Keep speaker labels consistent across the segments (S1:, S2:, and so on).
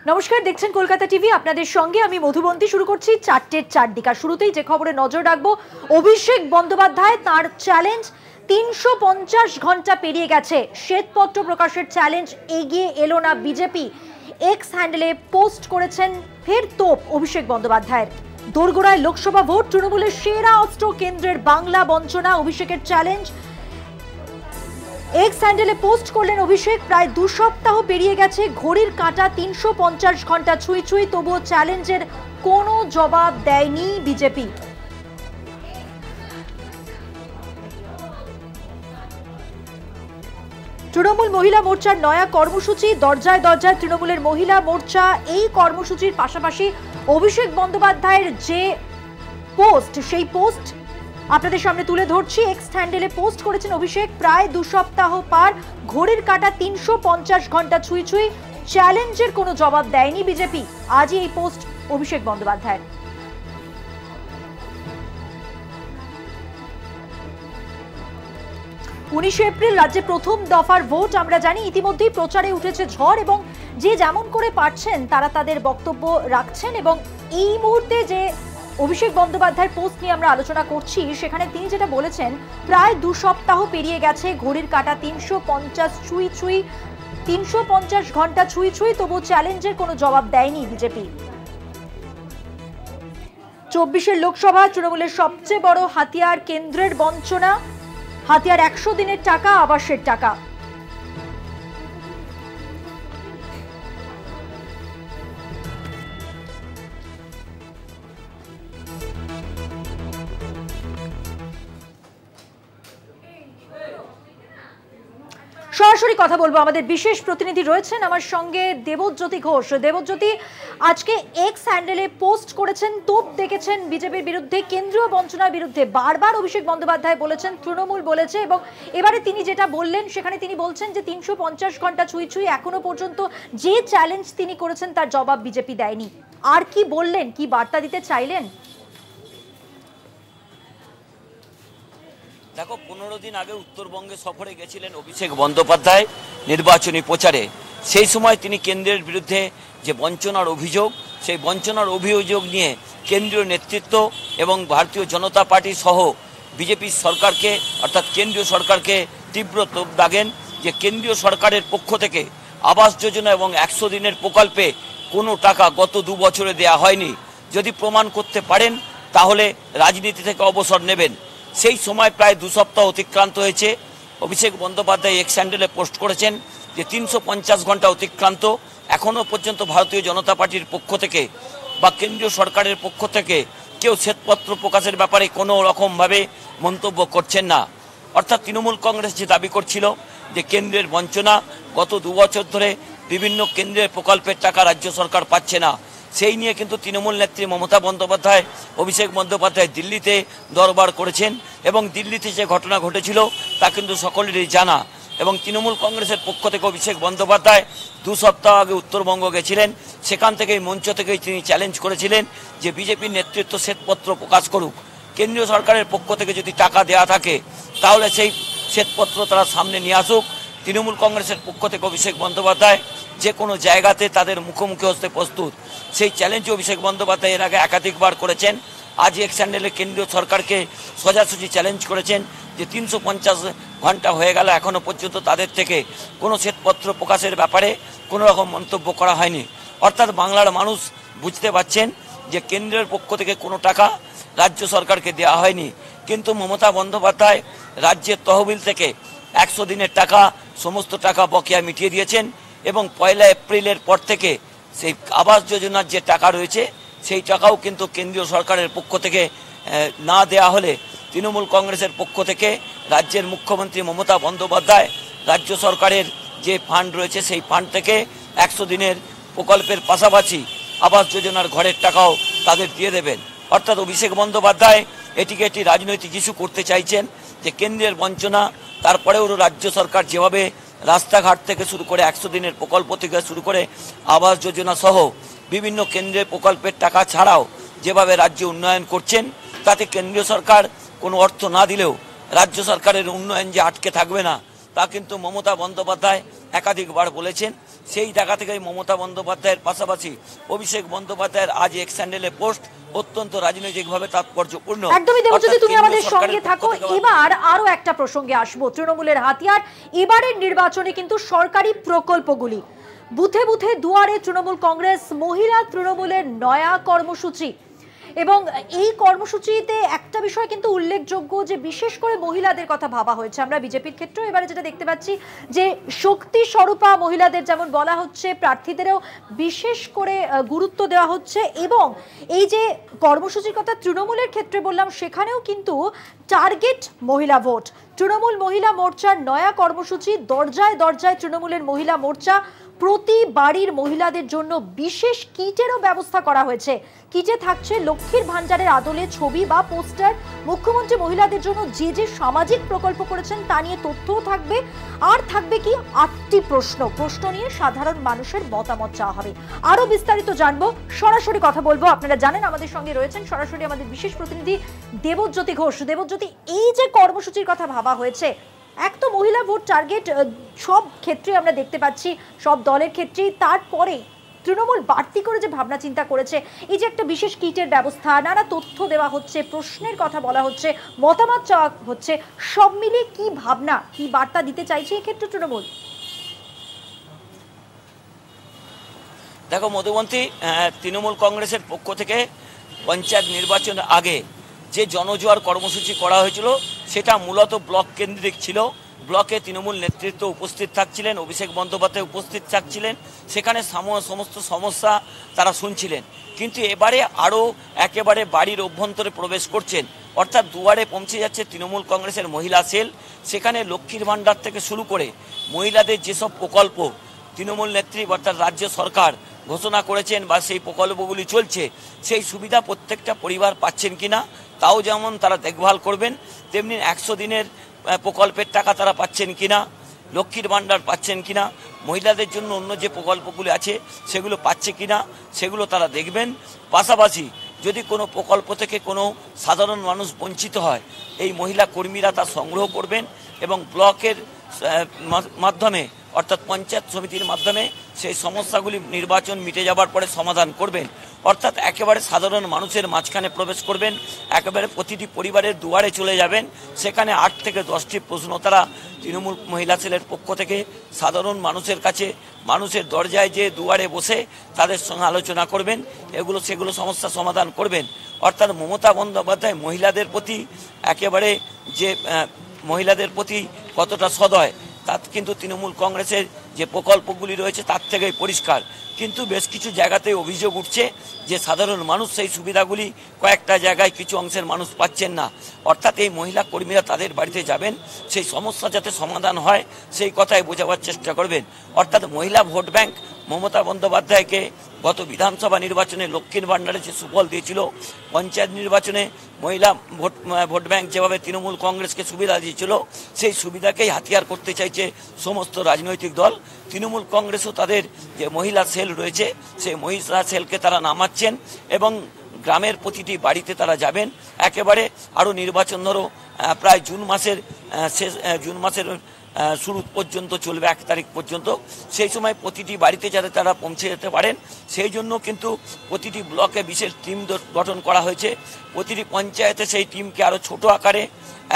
S1: নমস্কার, দেখছেন কলকাতা টিভি। আপনাদের সঙ্গে আমি মধুবন্তী। শুরু করছি চারটের চারদিকা। শুরুতেই যে খবরে নজর রাখবো, অভিষেক বন্দ্যোপাধ্যায় তার চ্যালেঞ্জ ৩৫০ ঘন্টা পেরিয়ে গেছে, শ্বেতপত্র প্রকাশের চ্যালেঞ্জ এগিয়ে এলো না বিজেপি। এক্স হ্যান্ডেলে পোস্ট করেছেন ফের তোপ অভিষেক বন্দ্যোপাধ্যায়ের। দোরগোড়ায় লোকসভা ভোট, তৃণমূলের সেরা অস্ত্র কেন্দ্রের বাংলা বঞ্চনা, অভিষেকের চ্যালেঞ্জ। এক্স হ্যান্ডেলে পোস্ট করলেন অভিষেক। প্রায় ২ সপ্তাহ পেরিয়ে গেছে, ঘড়ির কাঁটা ৩৫০ ঘন্টা ছুঁই ছুঁই, তবুও চ্যালেঞ্জের কোনো জবাব দেয়নি বিজেপি। তৃণমূল মহিলা মোর্চার নয়া কর্মসূচি, দরজায় দরজায় তৃণমূলের মহিলা মোর্চা। এই কর্মসূচির পাশাপাশি অভিষেক বন্দ্যোপাধ্যায়ের যে পোস্ট, সেই পোস্ট আপনাদের সামনে তুলে ধরছি। এক্স হ্যান্ডেলে পোস্ট করেছেন অভিষেক। প্রায় ২ সপ্তাহ পার, ঘড়ির কাঁটা ৩৫০ ঘন্টা ছুঁই ছুঁই, চ্যালেঞ্জের কোনো জবাব দেয়নি বিজেপি। আজই এই পোস্ট অভিষেক বন্দ্যোপাধ্যায়ের। ১৯ এপ্রিল রাজ্যে প্রথম দফার ভোট। আমরা জানি ইতিমধ্যেই প্রচারে উঠেছে ঝড়, এবং যে যেমন করে পারছেন তারা তাদের বক্তব্য রাখছেন। এবং এই মুহূর্তে যে অভিষেক বন্দ্যোপাধ্যায়ের পোস্ট নিয়ে আমরা আলোচনা করছি, সেখানে তিনি যেটা বলেছেন, প্রায় ২ সপ্তাহ পেরিয়ে গেছে, ঘড়ির কাঁটা ৩৫০ ছুঁই ছুঁই, ৩৫০ ঘন্টা ছুঁই ছুঁই, তবু চ্যালেঞ্জের কোনো জবাব দেয়নি বিজেপি। ২৪ লোকসভা, তৃণমূলের সবচেয়ে বড় হাতিয়ার কেন্দ্রের বঞ্চনা। হাতিয়ার ১০০ দিনের টাকা, আবাসের টাকা। সরাসরি কথা বলবো, আমাদের বিশেষ প্রতিনিধি রয়েছেন আমার সঙ্গে, দেবজ্যোতি ঘোষ। দেবজ্যোতি, আজকে এক্স হ্যান্ডেলে পোস্ট করেছেন, তোপ দেখেছেন বিজেপির বিরুদ্ধে, কেন্দ্রীয় বঞ্চনার বিরুদ্ধে। বারবার অভিষেক বন্দ্যোপাধ্যায় বলেছেন, তৃণমূল বলেছে, এবং এবারে তিনি যেটা বললেন সেখানে তিনি বলছেন যে ৩৫০ ঘন্টা ছুঁই ছুঁই, এখনো পর্যন্ত যে চ্যালেঞ্জ তিনি করেছেন তার জবাব বিজেপি দেয়নি। আর কি বললেন, কি বার্তা দিতে চাইলেন?
S2: দেখো, ১৫ দিন আগে উত্তরবঙ্গে সফরে গেছিলেন অভিষেক বন্দ্যোপাধ্যায় নির্বাচনী প্রচারে। সেই সময় তিনি কেন্দ্রের বিরুদ্ধে যে বঞ্চনার অভিযোগ, সেই বঞ্চনার অভিযোগ নিয়ে কেন্দ্রীয় নেতৃত্ব এবং ভারতীয় জনতা পার্টি সহ বিজেপি সরকারকে, অর্থাৎ কেন্দ্রীয় সরকারকে তীব্র তোপ দাগেন যে কেন্দ্রীয় সরকারের পক্ষ থেকে আবাস যোজনা এবং ১০০ দিনের প্রকল্পে কোনো টাকা গত ২ বছরে দেয়া হয়নি। যদি প্রমাণ করতে পারেন তাহলে রাজনীতি থেকে অবসর নেবেন। সেই সময় প্রায় ২ সপ্তাহ অতিক্রান্ত হয়েছে। অভিষেক বন্দ্যোপাধ্যায় এক্স হ্যান্ডেলে পোস্ট করেছেন যে ৩৫০ ঘন্টা অতিক্রান্ত, এখনও পর্যন্ত ভারতীয় জনতা পার্টির পক্ষ থেকে বা কেন্দ্রীয় সরকারের পক্ষ থেকে কেউ শ্বেতপত্র প্রকাশের ব্যাপারে কোনো রকমভাবে মন্তব্য করছেন না। অর্থাৎ তৃণমূল কংগ্রেস যে দাবি করছিল যে কেন্দ্রের বঞ্চনা, গত ২ বছর ধরে বিভিন্ন কেন্দ্রের প্রকল্পের টাকা রাজ্য সরকার পাচ্ছে না, সেই নিয়ে কিন্তু তৃণমূল নেত্রী মমতা বন্দ্যোপাধ্যায়, অভিষেক বন্দ্যোপাধ্যায় দিল্লিতে দরবার করেছেন, এবং দিল্লিতে যে ঘটনা ঘটেছিল তা কিন্তু সকলেরই জানা। এবং তৃণমূল কংগ্রেসের পক্ষ থেকে অভিষেক বন্দ্যোপাধ্যায় ২ সপ্তাহ আগে উত্তরবঙ্গ গেছিলেন, সেখান থেকেই মঞ্চ থেকেই তিনি চ্যালেঞ্জ করেছিলেন যে বিজেপির নেতৃত্ব শ্বেতপত্র প্রকাশ করুক। কেন্দ্রীয় সরকারের পক্ষ থেকে যদি টাকা দেওয়া থাকে তাহলে সেই শ্বেতপত্র তারা সামনে নিয়ে আসুক। তৃণমূল কংগ্রেসের পক্ষ থেকে অভিষেক বন্দ্যোপাধ্যায় যে কোনো জায়গাতে তাদের মুখোমুখি হতে প্রস্তুত, সেই চ্যালেঞ্জ অভিষেক বন্দ্যোপাধ্যায় এর আগে একাধিকবার করেছেন। আজ এক্স হ্যান্ডেলে কেন্দ্রীয় সরকারকে সোজাসুজি চ্যালেঞ্জ করেছেন যে ৩৫০ ঘন্টা হয়ে গেল, এখনও পর্যন্ত তাদের থেকে কোনো শ্বেতপত্র প্রকাশের ব্যাপারে কোনো রকম মন্তব্য করা হয়নি। অর্থাৎ বাংলার মানুষ বুঝতে পারছেন যে কেন্দ্রের পক্ষ থেকে কোনো টাকা রাজ্য সরকারকে দেওয়া হয়নি, কিন্তু মমতা বন্দ্যোপাধ্যায় রাজ্যের তহবিল থেকে ১০০ দিনের টাকা, সমস্ত টাকা বকেয়া মিটিয়ে দিয়েছেন। এবং ১ এপ্রিলের পর থেকে সেই আবাস যোজনার যে টাকা রয়েছে সেই টাকাও কিন্তু কেন্দ্রীয় সরকারের পক্ষ থেকে না দেয়া হলে তৃণমূল কংগ্রেসের পক্ষ থেকে রাজ্যের মুখ্যমন্ত্রী মমতা বন্দ্যোপাধ্যায় রাজ্য সরকারের যে ফান্ড রয়েছে সেই ফান্ড থেকে ১০০ দিনের প্রকল্পের পাশাপাশি আবাস যোজনার ঘরের টাকাও তাদের দিয়ে দেবেন। অর্থাৎ অভিষেক বন্দ্যোপাধ্যায় এটিকে একটি রাজনৈতিক ইস্যু করতে চাইছেন যে কেন্দ্রের বঞ্চনা, তারপরেও রাজ্য সরকার যেভাবে রাস্তাঘাট থেকে শুরু করে ১০০ দিনের প্রকল্প থেকে শুরু করে আবাস যোজনা সহ বিভিন্ন কেন্দ্রের প্রকল্পের টাকা ছাড়াও যেভাবে রাজ্য উন্নয়ন করছেন, তাতে কেন্দ্রীয় সরকার কোনো অর্থ না দিলেও রাজ্য সরকারের উন্নয়ন যে আটকে থাকবে না তা কিন্তু মমতা বন্দ্যোপাধ্যায় একাধিকবার বলেছেন। সেই জায়গা থেকে মমতা বন্দ্যোপাধ্যায়ের পাশাপাশি অভিষেক বন্দ্যোপাধ্যায়ের আজ এক্স হ্যান্ডেলে পোস্ট অত্যন্ত রাজনৈতিকভাবে তাৎপর্যপূর্ণ।
S1: একদমই দেবজ্যোতি, তুমি আমাদের সঙ্গে থাকো। এবার আরো একটা প্রসঙ্গে আসবো, তৃণমূলের হাতিয়ার এবারের নির্বাচনে কিন্তু সরকারি প্রকল্পগুলি। বুথে বুথে দুয়ারে তৃণমূল কংগ্রেস, মহিলা তৃণমূলের নয়া কর্মসূচি। এবং এই কর্মসূচিতে একটা বিষয় কিন্তু উল্লেখযোগ্য, যে বিশেষ করে মহিলাদের কথা ভাবা হয়েছে। আমরা বিজেপির ক্ষেত্রেও এবারে যেটা দেখতে পাচ্ছি, যে শক্তি স্বরূপা মহিলাদের যেমন বলা হচ্ছে, প্রার্থীদেরও বিশেষ করে গুরুত্ব দেওয়া হচ্ছে। এবং এই যে কর্মসূচির কথা তৃণমূলের ক্ষেত্রে বললাম, সেখানেও কিন্তু টার্গেট মহিলা ভোট। তৃণমূল মহিলা মোর্চার নয়া কর্মসূচি, দরজায় দরজায় তৃণমূলের মহিলা মোর্চা। প্রতি বাড়ির মহিলাদের জন্য বিশেষ কিটেরও ব্যবস্থা করা হয়েছে। কিটে থাকছে লক্ষ্মীর ভান্ডারের আদলে ছবি বা পোস্টার। মুখ্যমন্ত্রী মহিলাদের জন্য যে যে সামাজিক প্রকল্প করেছেন তা নিয়ে তথ্যও থাকবে। আর থাকবে কি 8টি প্রশ্ন নিয়ে সাধারণ মানুষের মতামত চাওয়া হবে। আরো বিস্তারিত জানবো, সরাসরি কথা বলবো। আপনারা জানেন আমাদের সঙ্গে রয়েছেন সরাসরি আমাদের বিশেষ প্রতিনিধি দেবজ্যোতি ঘোষ। দেবজ্যোতি, এই যে কর্মসূচির কথা ভাবা হয়েছে, এক তো মহিলা ভোট টার্গেট সব ক্ষেত্রে আমরা দেখতে পাচ্ছি, সব দলের ক্ষেত্রেই। তারপরে তৃণমূল বাড়তি করে যে ভাবনা চিন্তা করেছে, এই যে একটা বিশেষ কিটের ব্যবস্থা, নানা তথ্য দেওয়া হচ্ছে, প্রশ্নের কথা বলা হচ্ছে, মতামত চাওয়া হচ্ছে, সব মিলিয়ে কি ভাবনা, কি বার্তা দিতে চাইছে এক্ষেত্রে তৃণমূল?
S2: দেখো মধুবন্তী, তৃণমূল কংগ্রেসের পক্ষ থেকে পঞ্চায়েত নির্বাচনের আগে যে জনজোয়ার কর্মসূচি করা হয়েছিল, সেটা মূলত ব্লক কেন্দ্রিক ছিল। ব্লকে তৃণমূল নেতৃত্ব উপস্থিত থাকছিলেন, অভিষেক বন্দ্যোপাধ্যায় উপস্থিত থাকছিলেন, সেখানে সমস্ত সমস্যা তারা শুনছিলেন। কিন্তু এবারে আরও একেবারে বাড়ির অভ্যন্তরে প্রবেশ করছেন, অর্থাৎ দুয়ারে পৌঁছে যাচ্ছে তৃণমূল কংগ্রেসের মহিলা সেল। সেখানে লক্ষ্মীর ভাণ্ডার থেকে শুরু করে মহিলাদের যেসব প্রকল্প তৃণমূল নেত্রী অর্থাৎ রাজ্য সরকার ঘোষণা করেছেন বা সেই প্রকল্পগুলি চলছে, সেই সুবিধা প্রত্যেকটা পরিবার পাচ্ছেন কিনা তাও যেমন তারা দেখভাল করবেন, তেমনি 100 দিনের প্রকল্পের টাকা তারা পাচ্ছেন কিনা, লক্ষ্মীর ভাণ্ডার পাচ্ছেন কিনা, মহিলাদের জন্য অন্য যে প্রকল্পগুলি আছে সেগুলো পাচ্ছে কিনা সেগুলো তারা দেখবেন। পাশাপাশি যদি কোনো প্রকল্প থেকে কোনো সাধারণ মানুষ বঞ্চিত হয়, এই মহিলা কর্মীরা তা সংগ্রহ করবেন এবং ব্লকের মাধ্যমে অর্থাৎ পঞ্চায়েত সমিতির মাধ্যমে সেই সমস্যাগুলি নির্বাচন মিটে যাবার পরে সমাধান করবেন। অর্থাৎ একেবারে সাধারণ মানুষের মাঝখানে প্রবেশ করবেন, একেবারে প্রতিটি পরিবারের দুয়ারে চলে যাবেন। সেখানে 8 থেকে 10টি প্রশ্ন তারা তৃণমূল মহিলা সেলের পক্ষ থেকে সাধারণ মানুষের কাছে, মানুষের দরজায় যে দুয়ারে বসে তাদের সঙ্গে আলোচনা করবেন, সেগুলো সমস্যা সমাধান করবেন। অর্থাৎ মমতা বন্দ্যোপাধ্যায় মহিলাদের প্রতি একেবারে যে মহিলাদের প্রতি কতটা সদয়, তা কিন্তু তৃণমূল কংগ্রেসের যে প্রকল্পগুলি রয়েছে তার থেকেই পরিষ্কার। কিন্তু বেশ কিছু জায়গাতে অভিযোগ উঠছে যে সাধারণ মানুষ সেই সুবিধাগুলি কয়েকটা জায়গায় কিছু অংশের মানুষ পাচ্ছেন না। অর্থাৎ এই মহিলা কর্মীরা তাদের বাড়িতে যাবেন, সেই সমস্যা যাতে সমাধান হয় সেই কথাই বোঝাবার চেষ্টা করবেন। অর্থাৎ মহিলা ভোট ব্যাংক মমতা বন্দ্যোপাধ্যায়কে গত বিধানসভা নির্বাচনে লক্ষ্মীর ভাণ্ডারে যে সুফল দিয়েছিল, পঞ্চায়েত নির্বাচনে মহিলা ভোট ব্যাংক যেভাবে তৃণমূল কংগ্রেসকে সুবিধা দিয়েছিল, সেই সুবিধাকেই হাতিয়ার করতে চাইছে সমস্ত রাজনৈতিক দল। তৃণমূল কংগ্রেসও তাদের যে মহিলা সেল রয়েছে সেই মহিলা সেলকে তারা নামাচ্ছেন এবং গ্রামের প্রতিটি বাড়িতে তারা যাবেন। একেবারে আরও নির্বাচন ধরো প্রায় জুন মাসের শুরু পর্যন্ত চলবে, 1 তারিখ পর্যন্ত। সেই সময় প্রতিটি বাড়িতে যাতে তারা পৌঁছে যেতে পারেন সেই জন্য কিন্তু প্রতিটি ব্লকে বিশেষ টিম গঠন করা হয়েছে। প্রতিটি পঞ্চায়েতে সেই টিমকে আরও ছোট আকারে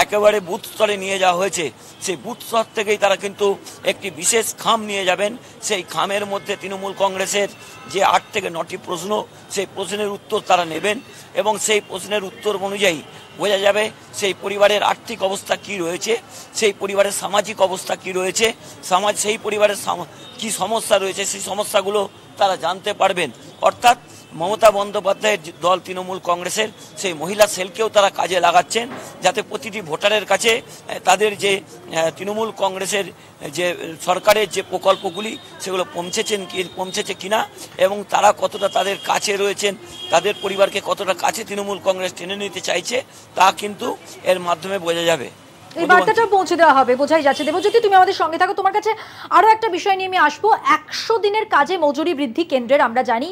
S2: একেবারে বুথ স্তরে নিয়ে যাওয়া হয়েছে। সেই বুথ স্তর থেকেই তারা কিন্তু একটি বিশেষ খাম নিয়ে যাবেন। সেই খামের মধ্যে তৃণমূল কংগ্রেসের যে 8 থেকে 9টি প্রশ্ন, সেই প্রশ্নের উত্তর তারা নেবেন এবং সেই প্রশ্নের উত্তর অনুযায়ী বোঝা যাবে সেই পরিবারের আর্থিক অবস্থা কি রয়েছে, সেই পরিবারের সামাজিক অবস্থা কি রয়েছে, সেই পরিবারের কি সমস্যা রয়েছে, সেই সমস্যাগুলো তারা জানতে পারবেন। অর্থাৎ মমতা বন্দ্যোপাধ্যায়ের দল তৃণমূল কংগ্রেসের সেই মহিলা সেলকেও তারা কাজে লাগাচ্ছেন, যাতে প্রতিটি ভোটারের কাছে তাদের যে তৃণমূল কংগ্রেসের যে সরকারের যে প্রকল্পগুলি সেগুলো পৌঁছেছে কিনা এবং তারা কতটা তাদের কাছে রয়েছেন, তাদের পরিবারকে কতটা কাছে তৃণমূল কংগ্রেস টেনে নিতে চাইছে তা কিন্তু এর মাধ্যমে বোঝা যাবে।
S1: এই বার্তাটা পৌঁছে দেওয়া হবে, বোঝাই যাচ্ছে। দেবজ্যোতি, তুমি আমাদের সঙ্গে থাকো। তোমার কাছে আরো একটা বিষয় নিয়ে আমি আসবো। 100 দিনের কাজে মজুরি বৃদ্ধি কেন্দ্রের আমরা জানি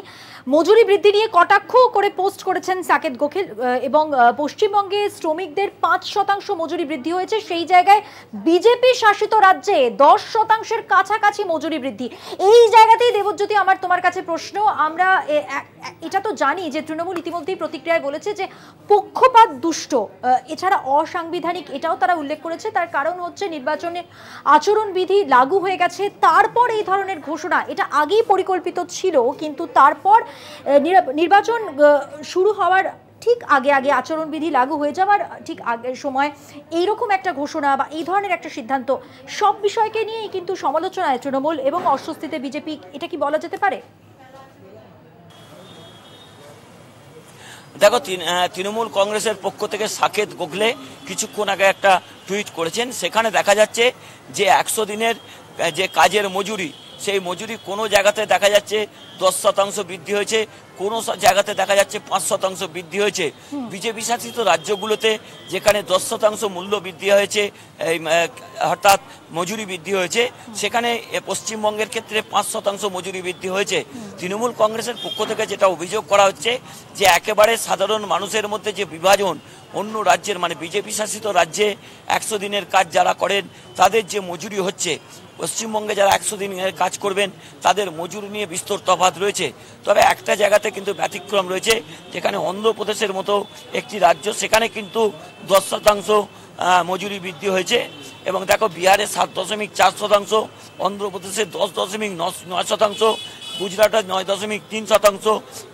S1: মজুরি বৃদ্ধি নিয়ে কটাক্ষ করে পোস্ট করেছেন সাকেত গোখেল এবং পশ্চিমবঙ্গে শ্রমিকদের 5% মজুরি বৃদ্ধি হয়েছে, সেই জায়গায় বিজেপি শাসিত রাজ্যে 10%-এর কাছাকাছি মজুরি বৃদ্ধি। এই জায়গাতেই দেবজ্যোতি আমার তোমার কাছে প্রশ্ন, আমরা এটা তো জানি যে তৃণমূল ইতিমধ্যেই প্রতিক্রিয়ায় বলেছে যে পক্ষপাত দুষ্ট, এছাড়া অসাংবিধানিক, এটাও তারা উল্লেখ করেছে। তার কারণ হচ্ছে নির্বাচনের আচরণবিধি লাগু হয়ে গেছে, তারপর এই ধরনের ঘোষণা, এটা আগেই পরিকল্পিত ছিল, কিন্তু তারপর নির্বাচন শুরু হওয়ার ঠিক আগে আচরণবিধি লাগু হয়ে যাওয়ার ঠিক আগের সময় এইরকম একটা ঘোষণা বা এই ধরনের একটা সিদ্ধান্ত, সব বিষয়কে নিয়েই কিন্তু সমালোচনায় তৃণমূল এবং অস্বস্তিতে বিজেপি, এটা কি বলা যেতে পারে?
S2: দেখো, তৃণমূল কংগ্রেসের পক্ষ থেকে সাকেত গোখলে কিছুক্ষণ আগে একটা টুইট করেছেন, সেখানে দেখা যাচ্ছে যে 100 দিনের যে কাজের মজুরি, সেই মজুরি কোনো জায়গাতে দেখা যাচ্ছে 10% বৃদ্ধি হয়েছে, কোনো জায়গাতে দেখা যাচ্ছে 5% বৃদ্ধি হয়েছে। বিজেপি শাসিত রাজ্যগুলোতে যেখানে 10% মূল্য বৃদ্ধি হয়েছে, অর্থাৎ মজুরি বৃদ্ধি হয়েছে, সেখানে পশ্চিমবঙ্গের ক্ষেত্রে 5% মজুরি বৃদ্ধি হয়েছে। তৃণমূল কংগ্রেসের পক্ষ থেকে যেটা অভিযোগ করা হচ্ছে যে একেবারে সাধারণ মানুষের মধ্যে যে বিভাজন, অন্য রাজ্যের মানে বিজেপি শাসিত রাজ্যে 100 দিনের কাজ যারা করেন তাদের যে মজুরি হচ্ছে, পশ্চিমবঙ্গে যারা 100 দিনের কাজ করবেন তাদের মজুরি নিয়ে বিস্তর তফাৎ রয়েছে। তবে একটা জায়গাতে কিন্তু ব্যতিক্রম রয়েছে, যেখানে অন্ধ্রপ্রদেশের মতো একটি রাজ্য, সেখানে কিন্তু 10% মজুরি বৃদ্ধি হয়েছে। এবং দেখো, বিহারে 7.4%, অন্ধ্রপ্রদেশে 10.9%, গুজরাটে 9.3%,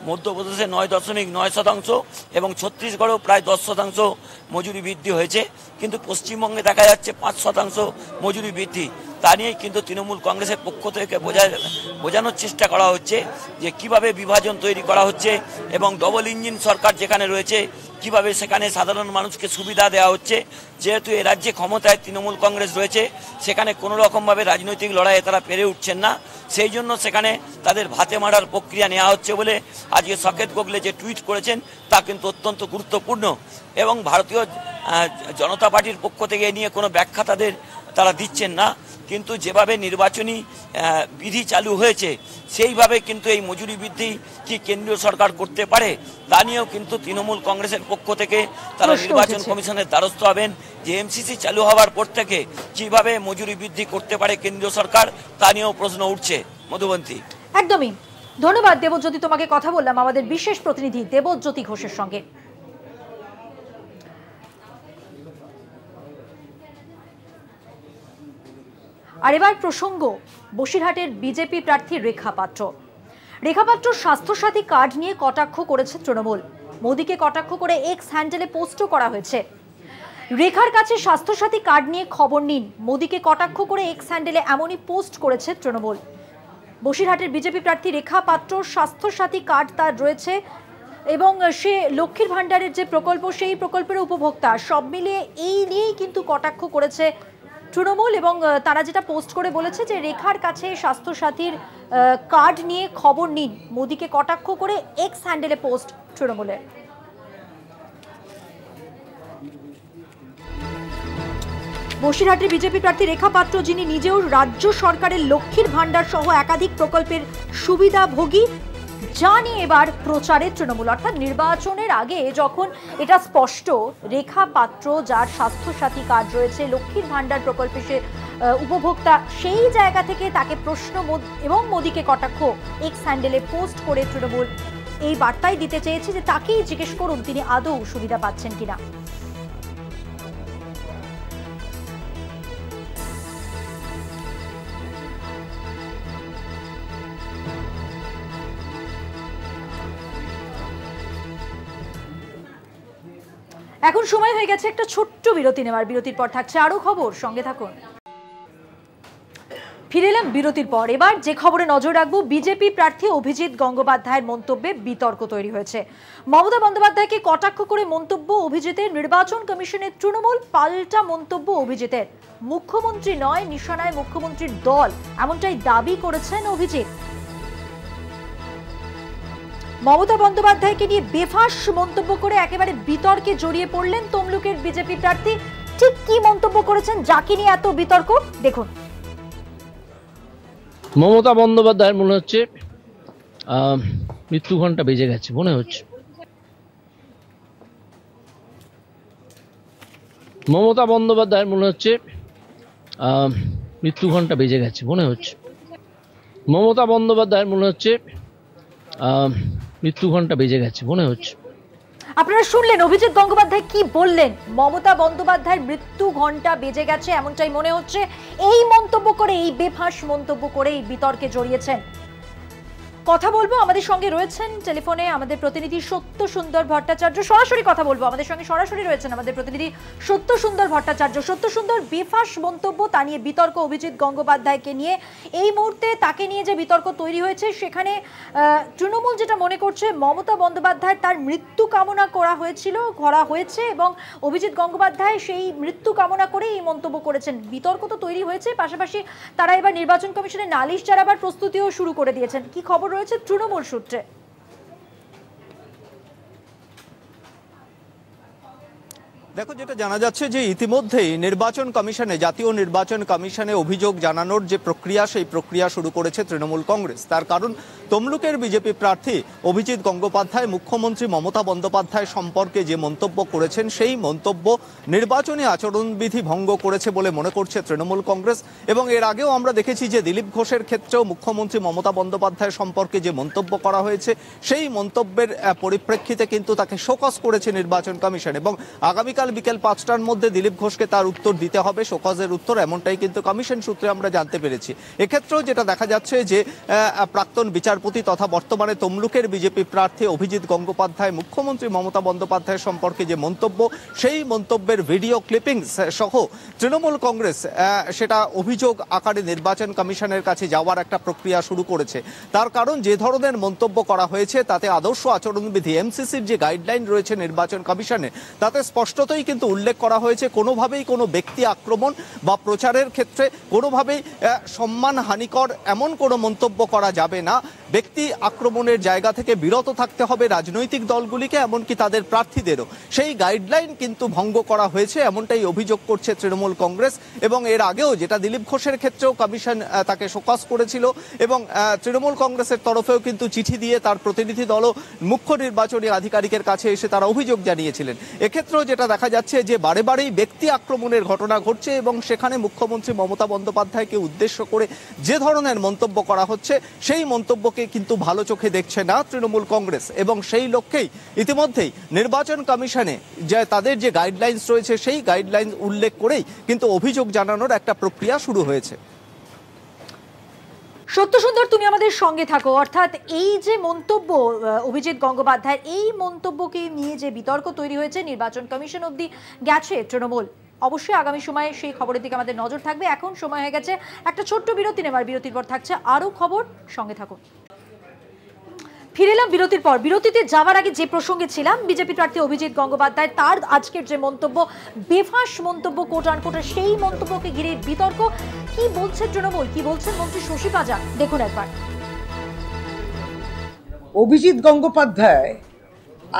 S2: মধ্যপ্রদেশে 9.9% এবং ছত্তিশগড়েও প্রায় 10% মজুরি বৃদ্ধি হয়েছে। কিন্তু পশ্চিমবঙ্গে দেখা যাচ্ছে 5% মজুরি বৃদ্ধি। তা নিয়েই কিন্তু তৃণমূল কংগ্রেসের পক্ষ থেকে বোঝানোর চেষ্টা করা হচ্ছে যে কিভাবে বিভাজন তৈরি করা হচ্ছে এবং ডবল ইঞ্জিন সরকার যেখানে রয়েছে কিভাবে সেখানে সাধারণ মানুষকে সুবিধা দেওয়া হচ্ছে। যেহেতু এ রাজ্যে ক্ষমতায় তৃণমূল কংগ্রেস রয়েছে, সেখানে কোনো রকমভাবে রাজনৈতিক লড়াইয়ে তারা পেরে উঠছেন না, সেই জন্য সেখানে তাদের ভাতে মারার প্রক্রিয়া নেওয়া হচ্ছে বলে আজকে সাকেত গোখলে যে টুইট করেছেন তা কিন্তু অত্যন্ত গুরুত্বপূর্ণ। এবং ভারতীয় জনতা পার্টির পক্ষ থেকে এ নিয়ে কোনো ব্যাখ্যা তারা দিচ্ছেন না, কিন্তু যেভাবে নির্বাচনী বিধি চালু হয়েছে সেইভাবে কিন্তু এই মজুরি বৃদ্ধি কি কেন্দ্রীয় সরকার করতে পারে তা নিয়েও কিন্তু তৃণমূল কংগ্রেসের পক্ষ থেকে তারা নির্বাচন কমিশনের দ্বারস্থ হবেন যে এমসিসি চালু হওয়ার পর থেকে কিভাবে মজুরি বৃদ্ধি করতে পারে কেন্দ্রীয় সরকার, তা নিয়েও প্রশ্ন উঠছে। মধুবন্তী,
S1: একদমই ধন্যবাদ দেবজ্যোতি, তোমাকে কথা বললাম আমাদের বিশেষ প্রতিনিধি দেবজ্যোতি ঘোষের সঙ্গে। আর এবার প্রসঙ্গ বসিরহাটের বিজেপি প্রার্থী রেখা পাত্র। রেখা পাত্র স্বাস্থ্যসাথী কার্ড নিয়ে কটাক্ষ করেছে তৃণমূল, মোদীকে কটাক্ষ করে এক্স হ্যান্ডেলে পোস্টও করা হয়েছে। রেখার কাছে স্বাস্থ্যসাথী কার্ড নিয়ে খবর নিন, মোদীকে কটাক্ষ করে এক্স হ্যান্ডেলে এমনই পোস্ট করেছে তৃণমূল। বসিরহাটের বিজেপি প্রার্থী রেখা পাত্র স্বাস্থ্যসাথী কার্ড তার রয়েছে এবং সে লক্ষ্মীর ভাণ্ডারের যে প্রকল্প সেই প্রকল্পের উপভোক্তা, সব মিলিয়ে এই নিয়েই কিন্তু কটাক্ষ করেছে তৃণমূল। এবং তারা যেটা পোস্ট করে বলেছে যে রেখার কাছে স্বাস্থ্যসাথীর কার্ড নিয়ে খবর নিন, মোদীকে কটাক্ষ করে এক্স হ্যান্ডেলে পোস্ট তৃণমূলের। বসিরহাটের বিজেপি প্রার্থী রেখা পাত্র, যিনি নিজেও রাজ্য সরকারের লক্ষ্মীর ভাণ্ডার সহ একাধিক প্রকল্পের সুবিধাভোগী, যা নিয়ে এবার প্রচারে তৃণমূল। অর্থাৎ নির্বাচনের আগে যখন এটা স্পষ্ট রেখা পাত্র যার স্বাস্থ্যসাথী কার্ড রয়েছে, লক্ষ্মীর ভাণ্ডার প্রকল্পে সে উপভোক্তা, সেই জায়গা থেকে তাকে প্রশ্ন এবং মোদীকে কটাক্ষ এক্স হ্যান্ডেলে পোস্ট করে তৃণমূল এই বার্তাই দিতে চেয়েছে যে তাকেই জিজ্ঞেস করুন তিনি আদৌ সুবিধা পাচ্ছেন কিনা। এখন সময় হয়ে গেছে একটা ছোট্ট বিরতি নেওয়ার, বিরতির পর থাকছে আরো খবর, সঙ্গে থাকুন। ফিরে এলাম বিরতির পর। এবার যে খবরে নজর রাখবো, বিজেপি প্রার্থী অভিজিৎ গঙ্গোপাধ্যায়ের মন্তব্যে বিতর্ক তৈরি হয়েছে। মমতা বন্দ্যোপাধ্যায়কে কটাক্ষ করে মন্তব্য অভিজিতের, নির্বাচন কমিশনের তৃণমূল পাল্টা মন্তব্য অভিজিতের। মুখ্যমন্ত্রী নয়, নিশানায় মুখ্যমন্ত্রীর দল, এমনটাই দাবি করেছেন অভিজিৎ। মমতা বন্দ্যোপাধ্যায়কে নিয়ে বেফাঁস মন্তব্য করে একেবারে বিতর্কে জড়িয়ে পড়লেন তমলুকের বিজেপি প্রার্থী। ঠিক কি মন্তব্য করেছেন, যাকে নিয়ে এত বিতর্ক, দেখুন।
S3: মমতা বন্দ্যোপাধ্যায়ের মনে হচ্ছে মৃত্যু ঘণ্টা বেজে গেছে মনে হচ্ছে। মমতা বন্দ্যোপাধ্যায়ের মনে হচ্ছে মৃত্যু ঘণ্টা বেজে গেছে মনে হচ্ছে। মমতা বন্দ্যোপাধ্যায়ের মনে হচ্ছে মৃত্যু ঘণ্টা বেজে গেছে মনে হচ্ছে।
S1: আপনারা শুনলেন অভিজিৎ গঙ্গোপাধ্যায় কি বললেন। মমতা বন্দ্যোপাধ্যায়ের মৃত্যু ঘণ্টা বেজে গেছে এমনটাই মনে হচ্ছে। এই মন্তব্য করে, এই বেফাঁস মন্তব্য করে এই বিতর্কে জড়িয়েছেন। কথা বলবো, আমাদের সঙ্গে রয়েছেন টেলিফোনে আমাদের প্রতিনিধি সত্য সুন্দর ভট্টাচার্য। সরাসরি কথা বলবো, আমাদের সঙ্গে সরাসরি রয়েছেন আমাদের প্রতিনিধি সত্য সুন্দর ভট্টাচার্য। সত্য সুন্দর, বেফাঁস মন্তব্য, তা নিয়ে বিতর্ক অভিজিৎ গঙ্গোপাধ্যায়কে নিয়ে। এই মুহূর্তে তাকে নিয়ে যে বিতর্ক তৈরি হয়েছে, সেখানে তৃণমূল যেটা মনে করছে মমতা বন্দ্যোপাধ্যায় তার মৃত্যু কামনা করা হয়েছে এবং অভিজিৎ গঙ্গোপাধ্যায় সেই মৃত্যু কামনা করে এই মন্তব্য করেছেন। বিতর্ক তো তৈরি হয়েছে, পাশাপাশি তারা এবার নির্বাচন কমিশনে নালিশ জানাবার প্রস্তুতিও শুরু করে দিয়েছেন। কি খবর রয়েছে তৃণমূল সূত্রে?
S4: দেখো, যেটা জানা যাচ্ছে যে ইতিমধ্যেই নির্বাচন কমিশনে, জাতীয় নির্বাচন কমিশনে অভিযোগ জানানোর যে প্রক্রিয়া, সেই প্রক্রিয়া শুরু করেছে তৃণমূল কংগ্রেস। তার কারণ তমলুকের বিজেপি প্রার্থী অভিজিৎ গঙ্গোপাধ্যায় মুখ্যমন্ত্রী মমতা বন্দ্যোপাধ্যায় সম্পর্কে যে মন্তব্য করেছেন, সেই মন্তব্য নির্বাচনী আচরণবিধি ভঙ্গ করেছে বলে মনে করছে তৃণমূল কংগ্রেস। এবং এর আগেও আমরা দেখেছি যে দিলীপ ঘোষের ক্ষেত্রেও মুখ্যমন্ত্রী মমতা বন্দ্যোপাধ্যায় সম্পর্কে যে মন্তব্য করা হয়েছে, সেই মন্তব্যের পরিপ্রেক্ষিতে কিন্তু তাকে শোকজ করেছে নির্বাচন কমিশন। এবং আগামীকাল বিকেল 5টার মধ্যে দিলীপ ঘোষকে তার উত্তর দিতে হবে, শোকজের উত্তর, এমনটাই কিন্তু কমিশন সূত্রে আমরা জানতে পেরেছি। এক্ষেত্রেও যেটা দেখা যাচ্ছে যে প্রাক্তন বিচারপতি তথা বর্তমানে তমলুকের বিজেপি প্রার্থী অভিজিৎ গঙ্গোপাধ্যায় মুখ্যমন্ত্রী মমতা বন্দ্যোপাধ্যায় সম্পর্কে যে মন্তব্য, সেই মন্তব্যের ভিডিও ক্লিপিংস সহ তৃণমূল কংগ্রেস সেটা অভিযোগ আকারে নির্বাচন কমিশনের কাছে যাওয়ার একটা প্রক্রিয়া শুরু করেছে। তার কারণ যে ধরনের মন্তব্য করা হয়েছে, তাতে আদর্শ আচরণবিধি এমসিসির যে গাইডলাইন রয়েছে নির্বাচন কমিশনে, তাতে স্পষ্টতই কিন্তু উল্লেখ করা হয়েছে কোনোভাবেই কোনো ব্যক্তি আক্রমণ বা প্রচারের ক্ষেত্রে কোনোভাবেই সম্মানহানিকর এমন কোনো মন্তব্য করা যাবে না। ব্যক্তি আক্রমণের জায়গা থেকে বিরত থাকতে হবে রাজনৈতিক দলগুলিকে, এমনকি তাদের প্রার্থীদেরও। সেই গাইডলাইন কিন্তু ভঙ্গ করা হয়েছে, এমনটাই অভিযোগ করছে তৃণমূল কংগ্রেস। এবং এর আগেও যেটা দিলীপ ঘোষের ক্ষেত্রেও কমিশন তাকে শোকজ করেছিল এবং তৃণমূল কংগ্রেসের তরফেও কিন্তু চিঠি দিয়ে তার প্রতিনিধি দলও মুখ্য নির্বাচনী আধিকারিকের কাছে এসে তারা অভিযোগ জানিয়েছিলেন। এক্ষেত্রেও যেটা দেখা যাচ্ছে যে বারে বারেই ব্যক্তি আক্রমণের ঘটনা ঘটছে এবং সেখানে মুখ্যমন্ত্রী মমতা বন্দ্যোপাধ্যায়কে উদ্দেশ্য করে যে ধরনের মন্তব্য করা হচ্ছে, সেই মন্তব্যকে কিন্তু ভালো চোখে দেখছে না তৃণমূল কংগ্রেস। এবং সেই লক্ষ্যেই ইতিমধ্যেই নির্বাচন কমিশনে যে তাদের যে গাইডলাইন্স রয়েছে, সেই গাইডলাইন উল্লেখ করেই কিন্তু অভিযোগ জানানোর একটা প্রক্রিয়া শুরু হয়েছে।
S1: সত্য সুন্দর, তুমি আমাদের সঙ্গে থাকো। অর্থাৎ এই যে মন্তব্য অভিজিৎ গঙ্গোপাধ্যায়ের, এই মন্তব্যকে নিয়ে যে বিতর্ক তৈরি হয়েছে, নির্বাচন কমিশন অবধি গেছে তৃণমূল। অবশ্যই আগামী সময়ে সেই খবরের দিকে আমাদের নজর থাকবে। এখন সময় হয়ে গেছে একটা ছোট্ট বিরতি নেবার। বিরতির পর থাকছে আরো খবর, সঙ্গে থাকুন। ফিরে এলাম বিরতির পর। বিরতিতে যাওয়ার আগে যে প্রসঙ্গে ছিলাম, বিজেপি প্রার্থী অভিজিৎ গঙ্গোপাধ্যায় তার আজকের যে মন্তব্য, বেফাঁস মন্তব্য কোট আনকোট, সেই মন্তব্যকে ঘিরে বিতর্ক। কি বলছে তৃণমূল, কি বলছেন মন্ত্রী শশী পাজা, দেখুন একবার।
S5: অভিজিৎ গঙ্গোপাধ্যায়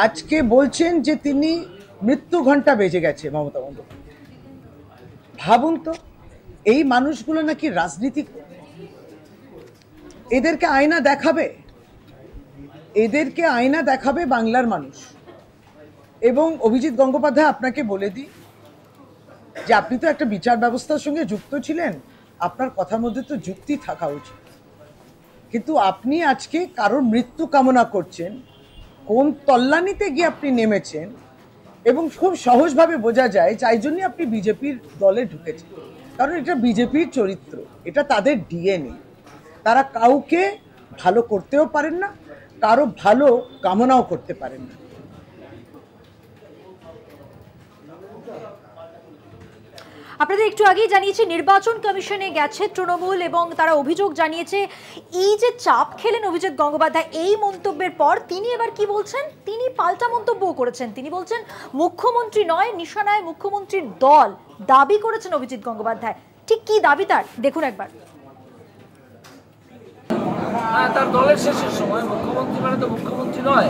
S5: আজকে বলছেন যে তিনি মৃত্যু ঘণ্টা বেজে গেছে মমতা বন্দ্যোপাধ্যায়। ভাবুন তো, এই মানুষগুলো নাকি রাজনীতি, এদেরকে আয়না দেখাবে, এদেরকে আয়না দেখাবে বাংলার মানুষ। এবং অভিজিৎ গঙ্গোপাধ্যায়, আপনাকে বলে দিই যে আপনি তো একটা বিচার ব্যবস্থার সঙ্গে যুক্ত ছিলেন, আপনার কথার মধ্যে তো যুক্তি থাকা উচিত। কিন্তু আপনি আজকে কারোর মৃত্যু কামনা করছেন, কোন তল্লানিতে গিয়ে আপনি নেমেছেন, এবং খুব সহজভাবে বোঝা যায় তাই জন্যই আপনি বিজেপির দলে ঢুকেছেন। কারণ এটা বিজেপির চরিত্র, এটা তাদের ডিএনএ। তারা কাউকে ভালো করতেও পারেন না, কারো ভালো কামনাও করতে পারেন না।
S1: আপনাদের একটু আগেই জানিয়েছি নির্বাচন কমিশনে গেছে তৃণমূল এবং তারা অভিযোগ জানিয়েছে এই যে চাপ খেলেন অভিজিৎ গঙ্গোপাধ্যায় এই মন্তব্যের পর, তিনি এবার কি বলছেন, তিনি পাল্টা মন্তব্যও করেছেন। তিনি বলছেন মুখ্যমন্ত্রী নয়, নিশানায় মুখ্যমন্ত্রীর দল, দাবি করেছেন অভিজিৎ গঙ্গোপাধ্যায়। ঠিক কি দাবি তার, দেখুন একবার।
S3: তার দলের শেষের সময় মুখ্যমন্ত্রী মানে তো মুখ্যমন্ত্রী নয়,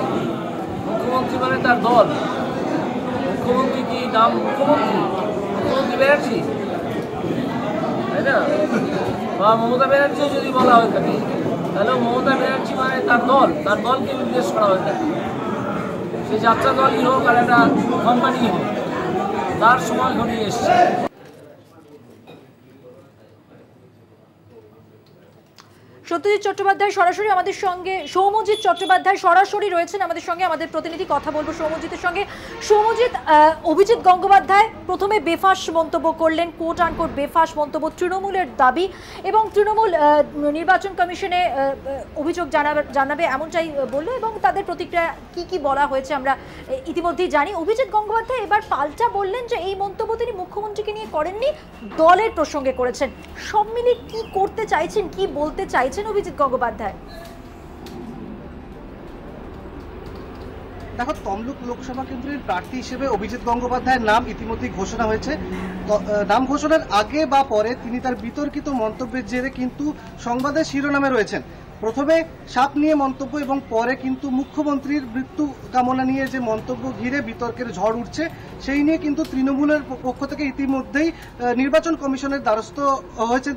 S3: মুখ্যমন্ত্রী মানে তার দল। মুখ্যমন্ত্রী কি নাম মুখ্যমন্ত্রী? মুখ্যমন্ত্রী ব্যানার্জি, তাই না? বা মমতা ব্যানার্জিও যদি বলা হয় থাকে, তাহলে মমতা ব্যানার্জি মানে তার দলকে নির্দেশ করা হয়ে থাকে। সে যাত্রা দলই হোক আর একটা কোম্পানি হোক, তার সময় ঘনিয়ে এসছে।
S1: সত্যজিৎ চট্টোপাধ্যায় সরাসরি আমাদের সঙ্গে, সৌম্যজিৎ চট্টোপাধ্যায় সরাসরি রয়েছেন আমাদের সঙ্গে, আমাদের প্রতিনিধি কথা বলবো সৌম্যজিতের সঙ্গে। সৌম্যজিৎ, অভিজিৎ গঙ্গোপাধ্যায় প্রথমে বেফাঁস মন্তব্য করলেন, কোট আনকোট বেফাঁস মন্তব্য, তৃণমূলের দাবি এবং তৃণমূল নির্বাচন কমিশনে অভিযোগ জানাবে এমনটাই বললো এবং তাদের প্রতিক্রিয়া কি বলা হয়েছে আমরা ইতিমধ্যেই জানি। অভিজিৎ গঙ্গোপাধ্যায় এবার পাল্টা বললেন যে এই মন্তব্য তিনি মুখ্যমন্ত্রীকে নিয়ে করেননি, দলের প্রসঙ্গে করেছেন। সব মিলিয়ে কি করতে চাইছেন, কি বলতে চাইছেন অভিজিৎ গঙ্গোপাধ্যায়?
S6: দেখো, তমলুক লোকসভা কেন্দ্রের প্রার্থী হিসেবে অভিজিৎ গঙ্গোপাধ্যায়ের নাম ইতিমধ্যেই ঘোষণা হয়েছে। নাম ঘোষণার আগে বা পরে তিনি তার বিতর্কিত মন্তব্যের জেরে কিন্তু সংবাদের শিরোনামে রয়েছেন। প্রথমে সাপ নিয়ে মন্তব্য এবং পরে কিন্তু মুখ্যমন্ত্রীর মৃত্যু কামনা নিয়ে যে মন্তব্য ঘিরে বিতর্কের ঝড় উঠছে, সেই নিয়ে কিন্তু তৃণমূলের পক্ষ থেকে ইতিমধ্যেই নির্বাচন কমিশনের দ্বারস্থ হয়েছে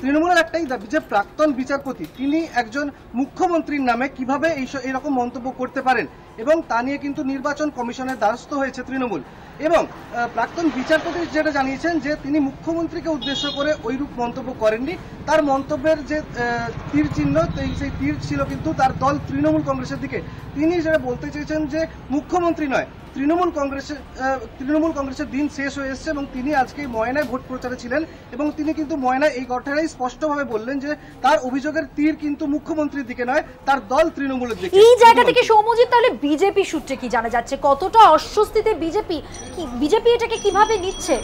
S6: তৃণমূলের একটাই দাবি যে প্রাক্তন বিচারপতি তিনি একজন মুখ্যমন্ত্রীর নামে কিভাবে এইরকম মন্তব্য করতে পারেন, এবং তা নিয়ে কিন্তু নির্বাচন কমিশনের দ্বারস্থ হয়েছে তৃণমূল। এবং প্রাক্তন বিচারপতি যেটা জানিয়েছেন যে তিনি মুখ্যমন্ত্রীকে উদ্দেশ্য করে ওইরূপ মন্তব্য করেননি, তার মন্তব্যের যে তীর চিহ্ন সেই তীর ছিল কিন্তু তার দল তৃণমূল কংগ্রেসের দিকে। তিনি যেটা বলতে চেয়েছেন যে মুখ্যমন্ত্রী নয়, তৃণমূল কংগ্রেসের দিন শেষ হয়ে এসছে এবং তিনি আজকে ময়নায় ভোট প্রচারে ছিলেন এবং তিনি কিন্তু ময়নায় এই কথাটাই স্পষ্টভাবে বললেন যে তার অভিযোগের তীর কিন্তু মুখ্যমন্ত্রীর দিকে নয়, তার দল তৃণমূলের দিকে।
S1: এই জায়গা থেকে সৌম্যজিৎ, তাহলে বিজেপি সূত্রে কি জানা যাচ্ছে, কতটা অস্বস্তিতে বিজেপি এটাকে কিভাবে নিচ্ছে?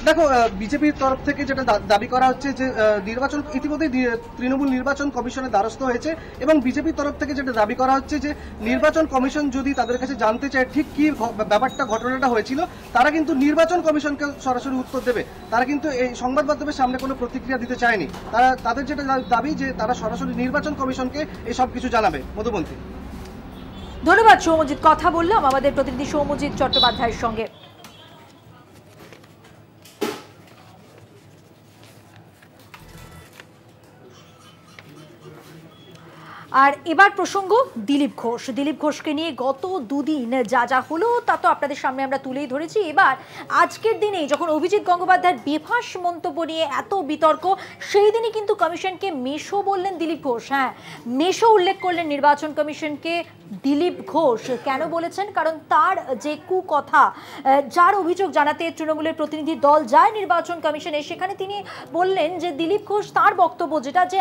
S6: দেখো, বিজেপির তরফ থেকে যেটা দাবি করা হচ্ছে যে নির্বাচন ইতিমধ্যেই তৃণমূল নির্বাচন কমিশনের দ্বারস্থ হয়েছে এবং বিজেপির তরফ থেকে যেটা দাবি করা হচ্ছে যে নির্বাচন কমিশন যদি তাদের কাছে জানতে চায় ঠিক কি ঘটনাটা হয়েছিল, তারা কিন্তু নির্বাচন কমিশনকে সরাসরি উত্তর দেবে। তারা কিন্তু এই সংবাদ মাধ্যমের সামনে কোনো প্রতিক্রিয়া দিতে চায়নি। তাদের যেটা দাবি যে তারা সরাসরি নির্বাচন কমিশনকে এই সব কিছু জানাবে। মধুবন্তী,
S1: ধন্যবাদ সৌম্যজিৎ। কথা বললাম আমাদের প্রতিনিধি সৌম্যজিৎ চট্টোপাধ্যায়ের সঙ্গে। আর এবার প্রসঙ্গ দিলীপ ঘোষকে নিয়ে গত দুদিন যা হলো তা তো আপনাদের সামনে আমরা তুলেই ধরেছি। এবার আজকের দিনে যখন অভিজিৎ গঙ্গোপাধ্যায়ের বেফাঁস মন্তব্য নিয়ে এত বিতর্ক, সেই দিনই কিন্তু কমিশনকে মেশো বললেন দিলীপ ঘোষ। হ্যাঁ, মেশো উল্লেখ করলেন নির্বাচন কমিশনকে দিলীপ ঘোষ। কেন বলেছেন? কারণ তার যে কুকথা, যার অভিযোগ জানাতে তৃণমূলের প্রতিনিধি দল যায় নির্বাচন কমিশনে, সেখানে তিনি বললেন যে দিলীপ ঘোষ তার বক্তব্য যেটা, যে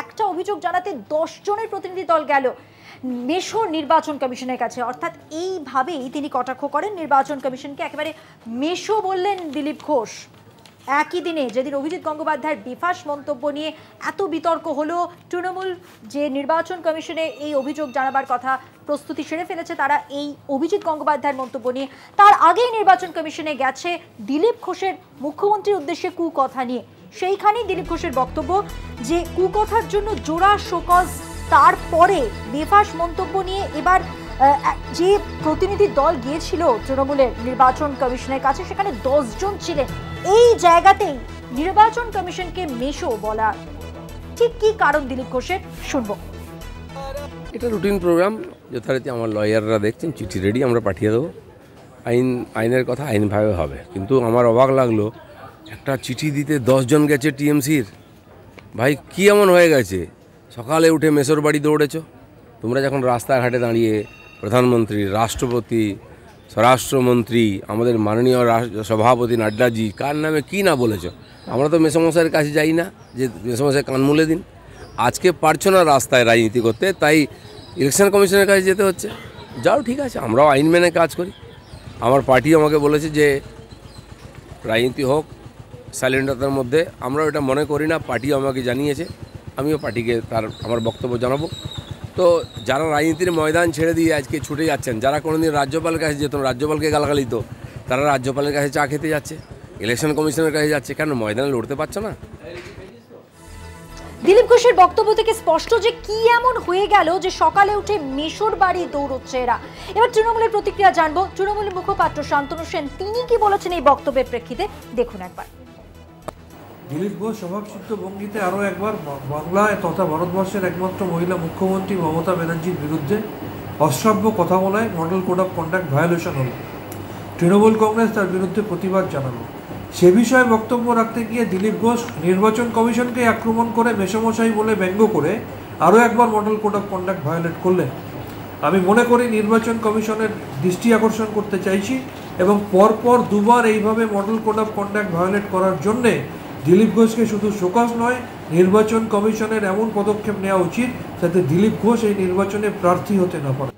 S1: একটা অভিযোগ জানাতে 10 জনের প্রতিনিধি দল গেল মেশো নির্বাচন কমিশনের কাছে। অর্থাৎ এইভাবেই তিনি কটাক্ষ করেন নির্বাচন কমিশনকে, একেবারে মেশো বললেন দিলীপ ঘোষ। একই দিনে যেদিন অভিজিৎ গঙ্গোপাধ্যায়ের বেফাঁস মন্তব্য নিয়ে এত বিতর্ক হলো, তৃণমূল যে নির্বাচন কমিশনে এই অভিযোগ জানাবার কথা প্রস্তুতি সেরে ফেলেছে, তারা এই অভিজিৎ গঙ্গোপাধ্যায়ের মন্তব্য নিয়ে তার আগেই নির্বাচন কমিশনে গেছে দিলীপ ঘোষের মুখ্যমন্ত্রীর উদ্দেশ্যে কুকথা নিয়ে। সেইখানেই দিলীপ ঘোষের বক্তব্য যে কুকথার জন্য জোড়া শোকজ। তারপরে বেফাঁস মন্তব্য নিয়ে এবার যে প্রতিনিধি দল গিয়েছিল তৃণমূলের নির্বাচন কমিশনের কাছে, সেখানে 10 জন ছিলেন। এই জায়গাতেই নির্বাচন কমিশনকে মেশো বলা ঠিক কি কারণ দিলীপ ঘোষের, শুনবো।
S7: এটা রুটিন প্রোগ্রাম, যথারীতি আমার লয়াররা দেখছেন, চিঠি রেডি, আমরা পাঠিয়ে দেবো। আইনের কথা আইনভাবে হবে। কিন্তু আমার অবাক লাগলো, একটা চিঠি দিতে 10 জন গেছে টিএমসির। ভাই কি এমন হয়ে গেছে? সকালে উঠে মেসোর বাড়ি দৌড়েছ তোমরা, যখন রাস্তাঘাটে দাঁড়িয়ে প্রধানমন্ত্রী, রাষ্ট্রপতি, স্বরাষ্ট্রমন্ত্রী, আমাদের মাননীয় সভাপতি নাড্ডাজি কার নামে কি না বলেছ। আমরা তো মেসোমশাইয়ের কাছে যাই না যে মেসোমশাই কান মুলে দিন। আজকে পারছো না রাস্তায় রাজনীতি করতে, তাই ইলেকশন কমিশনের কাছে যেতে হচ্ছে। যাও, ঠিক আছে, আমরাও আইন মেনে কাজ করি। আমার পার্টি আমাকে বলেছে যে রাজনীতি হোক সাইলেন্টতার মধ্যে, আমরাও এটা মনে করি না। পার্টি আমাকে জানিয়েছে, আমিও পার্টিকে আমার বক্তব্য জানাবো। তো যারা রাজনীতির ময়দান ছেড়ে দিয়ে আজকে ছুটে যাচ্ছেন, যারা কোনোদিন রাজ্যপালের কাছে যেত, রাজ্যপালকে গালাগালি দিত, তারা রাজ্যপালের কাছে চা খেতে যাচ্ছে, ইলেকশন কমিশনের কাছে যাচ্ছে। কেন ময়দানে লড়তে পারছো না?
S1: দিলীপ ঘোষের বক্তব্য থেকে স্পষ্ট যে কি এমন হয়ে গেল যে সকালে উঠে মেশোর বাড়ি দৌড়চ্ছে এরা। এবার তৃণমূলের প্রতিক্রিয়া জানবো। তৃণমূলের মুখপাত্র শান্তনু সেন তিনি কি বলেছেন এই বক্তব্যের প্রেক্ষিতে, দেখুন একবার।
S8: দিলীপ ঘোষ স্বভাবসিদ্ধ ভঙ্গিতে আরও একবার বাংলায় তথা ভারতবর্ষের একমাত্র মহিলা মুখ্যমন্ত্রী মমতা ব্যানার্জির বিরুদ্ধে অশ্রাব্য কথা বলায় model code of conduct violation হল। তৃণমূল কংগ্রেস তার বিরুদ্ধে প্রতিবাদ জানালো। সে বিষয়ে বক্তব্য রাখতে গিয়ে দিলীপ ঘোষ নির্বাচন কমিশনকে আক্রমণ করে মেসমশাই বলে ব্যঙ্গ করে আরও একবার model code of conduct violate করলেন। আমি মনে করি নির্বাচন কমিশনের দৃষ্টি আকর্ষণ করতে চাইছি এবং পরপর দুবার এইভাবে model code of conduct violate করার জন্যে দিলীপ ঘোষকে শুধু শোকজ নয়, নির্বাচন কমিশনের এমন পদক্ষেপ নেওয়া উচিত যাতে দিলীপ ঘোষ এই নির্বাচনে প্রার্থী হতে না পারে।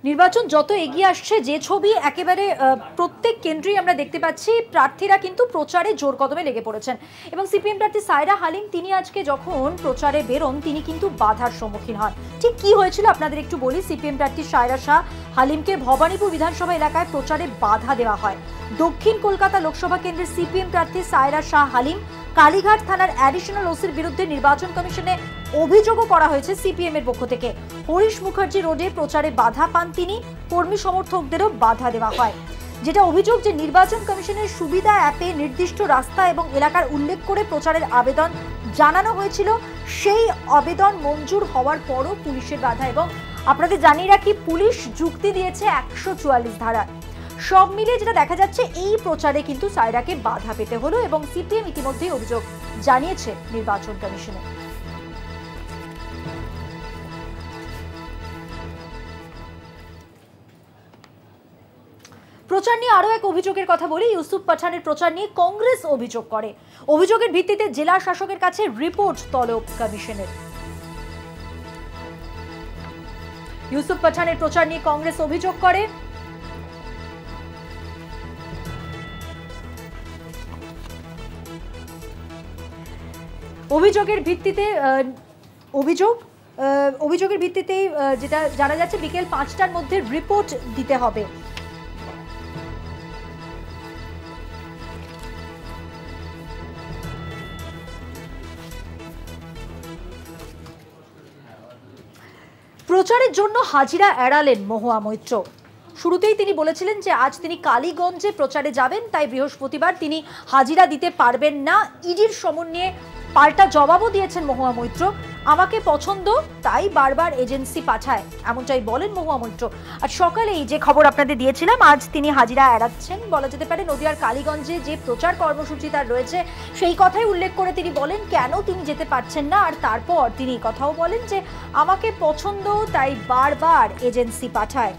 S1: নির্বাচন যত এগিয়ে আসছে, যে ছবি একেবারে প্রত্যেক কেন্দ্রেই আমরা দেখতে পাচ্ছি, প্রার্থীরা কিন্তু প্রচারে জোর কদমে লেগে পড়েছেন। এবং সিপিএম প্রার্থী সায়রা হালিম তিনি আজকে যখন প্রচারে বেরোন তিনি কিন্তু বাধার সম্মুখীন হন। ঠিক কি হয়েছিল আপনাদের একটু বলি। সিপিএম প্রার্থী সায়রা শাহ হালিমকে ভবানীপুর বিধানসভা এলাকায় প্রচারে বাধা দেওয়া হয়। দক্ষিণ কলকাতা লোকসভা কেন্দ্রের সিপিএম প্রার্থী সায়রা শাহ হালিম কালীঘাট থানার অ্যাডিশনাল ওসির বিরুদ্ধে নির্বাচন কমিশনে অভিযোগও করা হয়েছে সিপিএম এর পক্ষ থেকে। হরিশ মুখার্জি রোডে প্রচারে বাধা পান তিনি, কর্মী সমর্থকদেরও বাধা দেওয়া হয়। যেটা অভিযোগ যে নির্বাচন কমিশনের সুবিধা অ্যাপে নির্দিষ্ট রাস্তা এবং এলাকার উল্লেখ করে প্রচারের আবেদন জানানো হয়েছিল, সেই আবেদন মঞ্জুর হওয়ার পরও পুলিশের বাধা। এবং আপনাদের জানিয়ে রাখি, পুলিশ যুক্তি দিয়েছে 144 ধারা। সব মিলিয়ে যেটা দেখা যাচ্ছে, এই প্রচারে কিন্তু সায়রাকে বাধা পেতে হলো এবং সিপিএম ইতিমধ্যেই অভিযোগ জানিয়েছে নির্বাচন কমিশনে। প্রচার নিয়ে আরো এক অভিযোগের কথা বলি। ইউসুফ পাঠানের প্রচার নিয়ে কংগ্রেস অভিযোগ করে। অভিযোগের ভিত্তিতে জেলা শাসকের কাছে রিপোর্ট তলব কমিশনের। ইউসুফ পাঠানের প্রচার নিয়ে কংগ্রেস অভিযোগ করে। অভিযোগের ভিত্তিতেই যেটা জানা যাচ্ছে, বিকেল 5টার মধ্যে রিপোর্ট দিতে হবে। প্রচারের জন্য হাজিরা এড়ালেন মহুয়া মৈত্র। শুরুতেই তিনি বলেছিলেন যে আজ তিনি কালীগঞ্জে প্রচারে যাবেন, তাই বৃহস্পতিবার তিনি হাজিরা দিতে পারবেন না। ইডির সমন নিয়ে পাল্টা জবাবও দিয়েছেন মহুয়া মৈত্র। আমাকে পছন্দ তাই বারবার এজেন্সি পাঠায়, এমনটাই বলেন মহুয়া মৈত্র। আর সকালেই যে খবর আপনাদের দিয়েছিলাম, আজ তিনি হাজিরা এড়াচ্ছেন বলা যেতে পারে। নদিয়ার কালীগঞ্জে যে প্রচার কর্মসূচি তার রয়েছে সেই কথাই উল্লেখ করে তিনি বলেন কেন তিনি যেতে পারছেন না। আর তারপর তিনি কথাও বলেন যে আমাকে পছন্দ তাই বারবার এজেন্সি পাঠায়।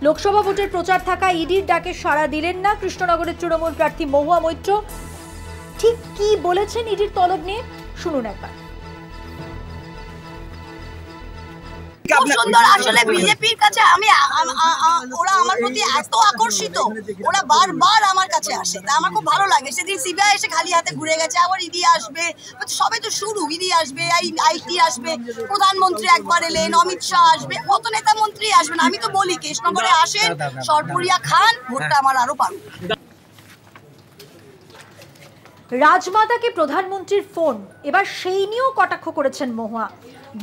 S1: লোকসভা ভোটের প্রচার থাকা ইডির ডাকে সাড়া দিলেন না কৃষ্ণনগরের তৃণমূল প্রার্থী মহুয়া মৈত্র। ঠিক কি বলেছেন ইডির তলব নিয়ে শুনুন একবার।
S9: খুব সুন্দর। আসলে বিজেপির কাছে ওরা আমার প্রতি এত আকর্ষিত, ওরা বারবার আমার কাছে আসে, তা আমার খুব ভালো লাগে। সেদিন সিবিআই এসে খালি হাতে ঘুরে গেছে, আবার ইডি আসবে, সবে তো শুরু। ইডি আসবে, আইটি আসবে, প্রধানমন্ত্রী একবার এলেন, অমিত শাহ আসবে, কত নেতা মন্ত্রী আসবেন। আমি তো বলি কৃষ্ণনগরে আসেন, সরপুরিয়া খান, ভোটটা আমার আরো পারো।
S1: রাজমাতাকে প্রধানমন্ত্রীর ফোন, এবার সেই নিয়েও কটাক্ষ করেছেন মহুয়া।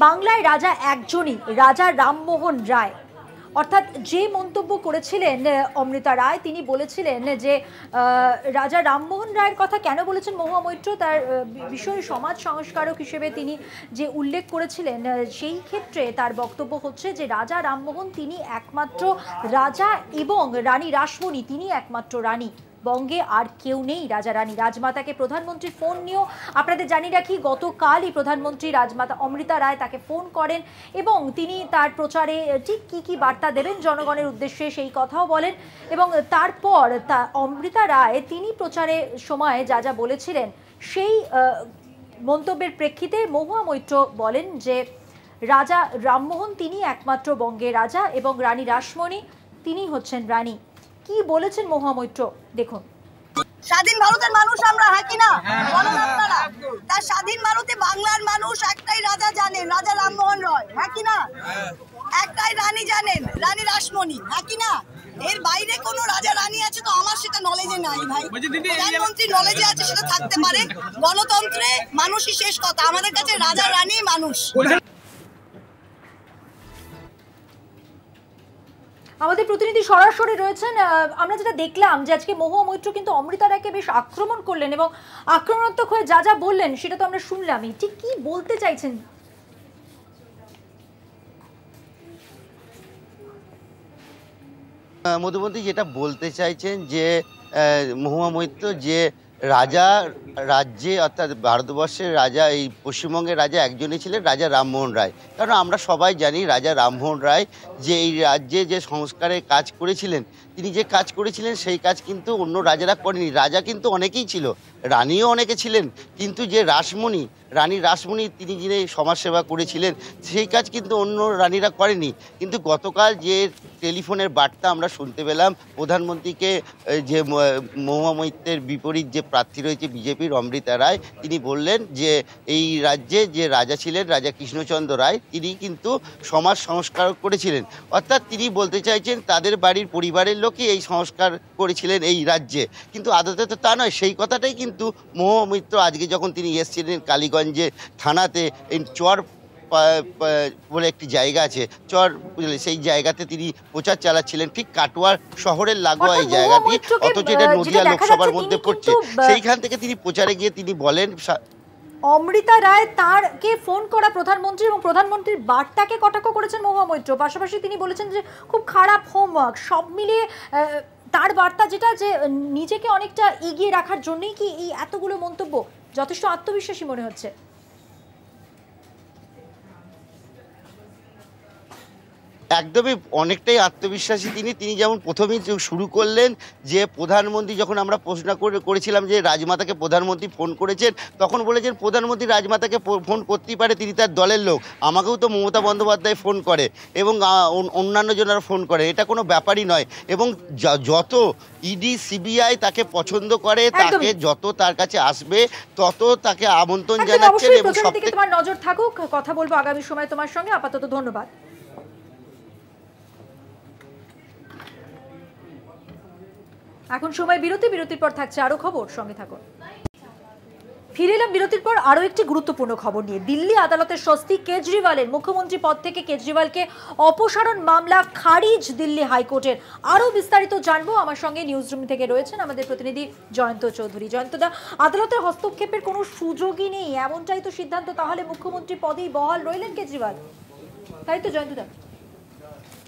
S1: বাংলায় রাজা একজনই, রাজা রামমোহন রায়। অর্থাৎ যে মন্তব্য করেছিলেন অমৃতা রায়, তিনি বলেছিলেন যে রাজা রামমোহন রায়ের কথা কেন বলেছেন মহুয়া মৈত্র, তার বিষয়ে সমাজ সংস্কারক হিসেবে তিনি যে উল্লেখ করেছিলেন, সেই ক্ষেত্রে তার বক্তব্য হচ্ছে যে রাজা রামমোহন তিনি একমাত্র রাজা এবং রানী রাসমণি তিনি একমাত্র রানী, বঙ্গে আর কেউ নেই রাজা রানী। রাজমাতাকে প্রধানমন্ত্রীর ফোন নিয়েও আপনাদের জানিয়ে রাখি, গতকালই প্রধানমন্ত্রী রাজমাতা অমৃতা রায় তাকে ফোন করেন এবং তিনি তার প্রচারে ঠিক কি বার্তা দেবেন জনগণের উদ্দেশ্যে সেই কথাও বলেন। এবং তারপর অমৃতা রায় তিনি প্রচারের সময় যা বলেছিলেন সেই মন্তব্যের প্রেক্ষিতে মহুয়া মৈত্র বলেন যে রাজা রামমোহন তিনি একমাত্র বঙ্গের রাজা এবং রানী রাসমণি তিনি হচ্ছেন রানী। কি বলেছেন মহুয়া মৈত্র দেখুন।
S9: স্বাধীন ভারতের মানুষ আমরা, হ্যাঁ কিনা বলেন আপনারা? তার স্বাধীন ভারতে বাংলার মানুষ একটাই রাজা জানেন, রাজা রামমোহন রায়, হ্যাঁ কিনা? একটাই রানী জানেন, রানী রাসমণি, হ্যাঁ কিনা? এর বাইরে কোনো রাজা রানী আছে তো আমার সেটা নলেজে নাই ভাই। প্রধানমন্ত্রী নলেজে আছে সেটা থাকতে পারে। গণতন্ত্রে মানুষই শেষ কথা, আমাদের কাছে রাজা রানী মানুষ।
S1: আমাদের প্রতিনিধি সরাসরি রয়েছেন। আমরা যেটা দেখলাম যে আজকে মহুয়া মৈত্র কিন্তু অমৃতা রায়কে বেশ আক্রমণ করলেন এবং আক্রমণাত্মক হয়ে যা যা বললেন সেটা তো আমরা শুনলামই। ঠিক কি বলতে চাইছেন?
S10: মধুমতি যেটা বলতে চাইছেন যে মহুয়া মৈত্র যে রাজ্যে অর্থাৎ ভারতবর্ষের রাজা, এই পশ্চিমবঙ্গের রাজা একজনই ছিলেন, রাজা রামমোহন রায়। কারণ আমরা সবাই জানি রাজা রামমোহন রায় যে এই রাজ্যে যে সংস্কারের কাজ করেছিলেন, তিনি যে কাজ করেছিলেন সেই কাজ কিন্তু অন্য রাজারা করেনি। রাজা কিন্তু অনেকেই ছিল, রানীও অনেকে ছিলেন, কিন্তু যে রানী রাসমণি তিনি যিনি সমাজসেবা করেছিলেন সেই কাজ কিন্তু অন্য রানীরা করেনি। কিন্তু গতকাল যে টেলিফোনের বার্তা আমরা শুনতে পেলাম প্রধানমন্ত্রীকে, যে মহুয়া মৈত্রের বিপরীত যে প্রার্থী রয়েছে বিজেপির অমৃতা রায়, তিনি বললেন যে এই রাজ্যে যে রাজা ছিলেন, রাজা কৃষ্ণচন্দ্র রায়, তিনি কিন্তু সমাজ সংস্কার করেছিলেন। অর্থাৎ তিনি বলতে চাইছেন তাদের বাড়ির পরিবারের লোকই এই সংস্কার করেছিলেন এই রাজ্যে, কিন্তু আদতে তো তা নয়। সেই কথাটাই কিন্তু মহুয়া মৈত্র আজকে যখন তিনি এসেছিলেন কালীগঞ্জে থানাতে, এই চর বলে একটি জায়গা আছে, চর, সেই জায়গাতে তিনি প্রচার চালাচ্ছিলেন, ঠিক কাটোয়ার শহরের লাগোয়া এই জায়গাটি, অথচ এটা নদিয়া লোকসভার মধ্যে পড়ছে। সেইখান থেকে তিনি প্রচারে গিয়ে তিনি বলেন
S1: অমৃতা রায় তারকে ফোন করা প্রধানমন্ত্রী এবং প্রধানমন্ত্রীর বার্তাকে কটাক্ষ করেছেন মহুয়া মৈত্র। পাশাপাশি তিনি বলেছেন যে খুব খারাপ হোমওয়ার্ক। সব মিলিয়ে তার বার্তা যেটা, যে নিজেকে অনেকটা এগিয়ে রাখার জন্যই কি এই এতগুলো মন্তব্য? যথেষ্ট আত্মবিশ্বাসী মনে হচ্ছে।
S10: একদমই অনেকটাই আত্মবিশ্বাসী তিনি যেমন প্রথমেই শুরু করলেন যে প্রধানমন্ত্রী, যখন আমরা প্রশ্ন করেছিলাম যে রাজমাতাকে প্রধানমন্ত্রী ফোন করেছেন, তখন বলেছেন প্রধানমন্ত্রী রাজমাতাকে ফোন করতেই পারে, তিনি তার দলের লোক, আমাকেও তো মমতা বন্দ্যোপাধ্যায় ফোন করে এবং অন্যান্য জনেরা ফোন করে, এটা কোনো ব্যাপারই নয়। এবং যত ইডি সিবিআই তাকে পছন্দ করে, তাকে যত তার কাছে আসবে তত তাকে আমন্ত্রণ জানাচ্ছেন। এবং
S1: সবথেকে তোমার নজর থাকুক, কথা বলবো আগামী সময় তোমার সঙ্গে। আপাতত ধন্যবাদ। এখন সময় বিরতির পর থাকছে আরো খবর, সঙ্গে থাকুন। ফিরে এলাম বিরতির পর আরো একটি গুরুত্বপূর্ণ খবর নিয়ে। দিল্লি আদালতের স্বস্তি কেজরিওয়ালের। মুখ্যমন্ত্রী পদ থেকে কেজরিওয়ালকে অপসারণ মামলা খারিজ দিল্লি হাইকোর্টের। আরো বিস্তারিত জানবো, আমার সঙ্গে নিউজ রুম থেকে রয়েছেন আমাদের প্রতিনিধি জয়ন্ত চৌধুরী। জয়ন্তদা, আদালতের হস্তক্ষেপের কোনো সুযোগই নেই, এমনটাই তো সিদ্ধান্ত। তাহলে মুখ্যমন্ত্রী পদেই বহাল রইলেন কেজরিওয়াল, তাই তো জয়ন্তদা?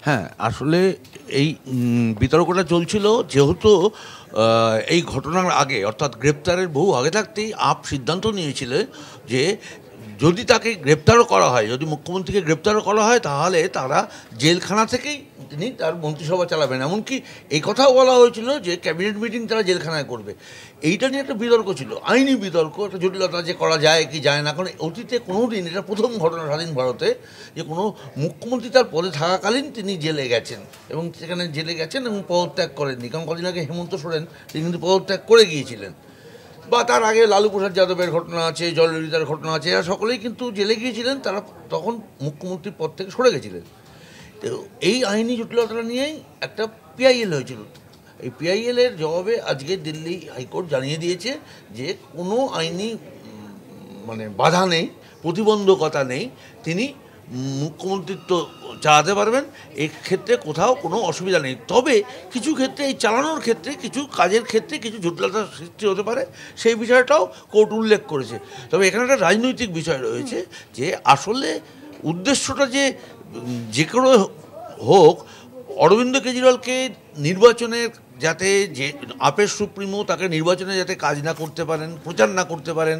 S11: হ্যাঁ, আসলে এই বিতর্কটা চলছিল যেহেতু এই ঘটনার আগে, অর্থাৎ গ্রেপ্তারের বহু আগে থাকতেই আপ সিদ্ধান্ত নিয়েছিল যে যদি তাকে গ্রেপ্তারও করা হয়, যদি মুখ্যমন্ত্রীকে গ্রেপ্তারও করা হয়, তাহলে তারা জেলখানা থেকেই তিনি তার মন্ত্রিসভা চালাবেন। এমনকি এই কথাও বলা হয়েছিল যে ক্যাবিনেট মিটিং তারা জেলখানায় করবে। এইটা নিয়ে একটা বিতর্ক ছিল, আইনি বিতর্ক, একটা জটিলতা যে করা যায় কি যায় না। কারণ অতীতে কোনো দিন, এটা প্রথম ঘটনা স্বাধীন ভারতে, যে কোনো মুখ্যমন্ত্রী তার পদে থাকাকালীন তিনি জেলে গেছেন এবং সেখানে জেলে গেছেন এবং পদত্যাগ করেননি। কারণ কদিন আগে হেমন্ত সোরেন তিনি কিন্তু পদত্যাগ করে গিয়েছিলেন, বা তার আগে লালু প্রসাদ যাদবের ঘটনা আছে, জয়ললিতার ঘটনা আছে, এরা সকলেই কিন্তু জেলে গিয়েছিলেন, তারা তখন মুখ্যমন্ত্রীর পদ থেকে সরে গেছিলেন। তো এই আইনি জটিলতা নিয়েই একটা পিআইএল হয়েছিল। এই পিআইএলের জবাবে আজকে দিল্লি হাইকোর্ট জানিয়ে দিয়েছে যে কোনো আইনি বাধা নেই, প্রতিবন্ধকতা নেই, তিনি মুখ্যমন্ত্রিত্ব চালাতে পারবেন, এই ক্ষেত্রে কোথাও কোনো অসুবিধা নেই। তবে কিছু ক্ষেত্রে, এই চালানোর ক্ষেত্রে, কিছু কাজের ক্ষেত্রে কিছু জটিলতার সৃষ্টি হতে পারে, সেই বিষয়টাও কোর্ট উল্লেখ করেছে। তবে এখানে একটা রাজনৈতিক বিষয় রয়েছে যে আসলে উদ্দেশ্যটা যে কোনো হোক, অরবিন্দ কেজরিওয়ালকে নির্বাচনের যাতে, যে আপের সুপ্রিমো, তাকে নির্বাচনে যাতে কাজ না করতে পারেন, প্রচার না করতে পারেন,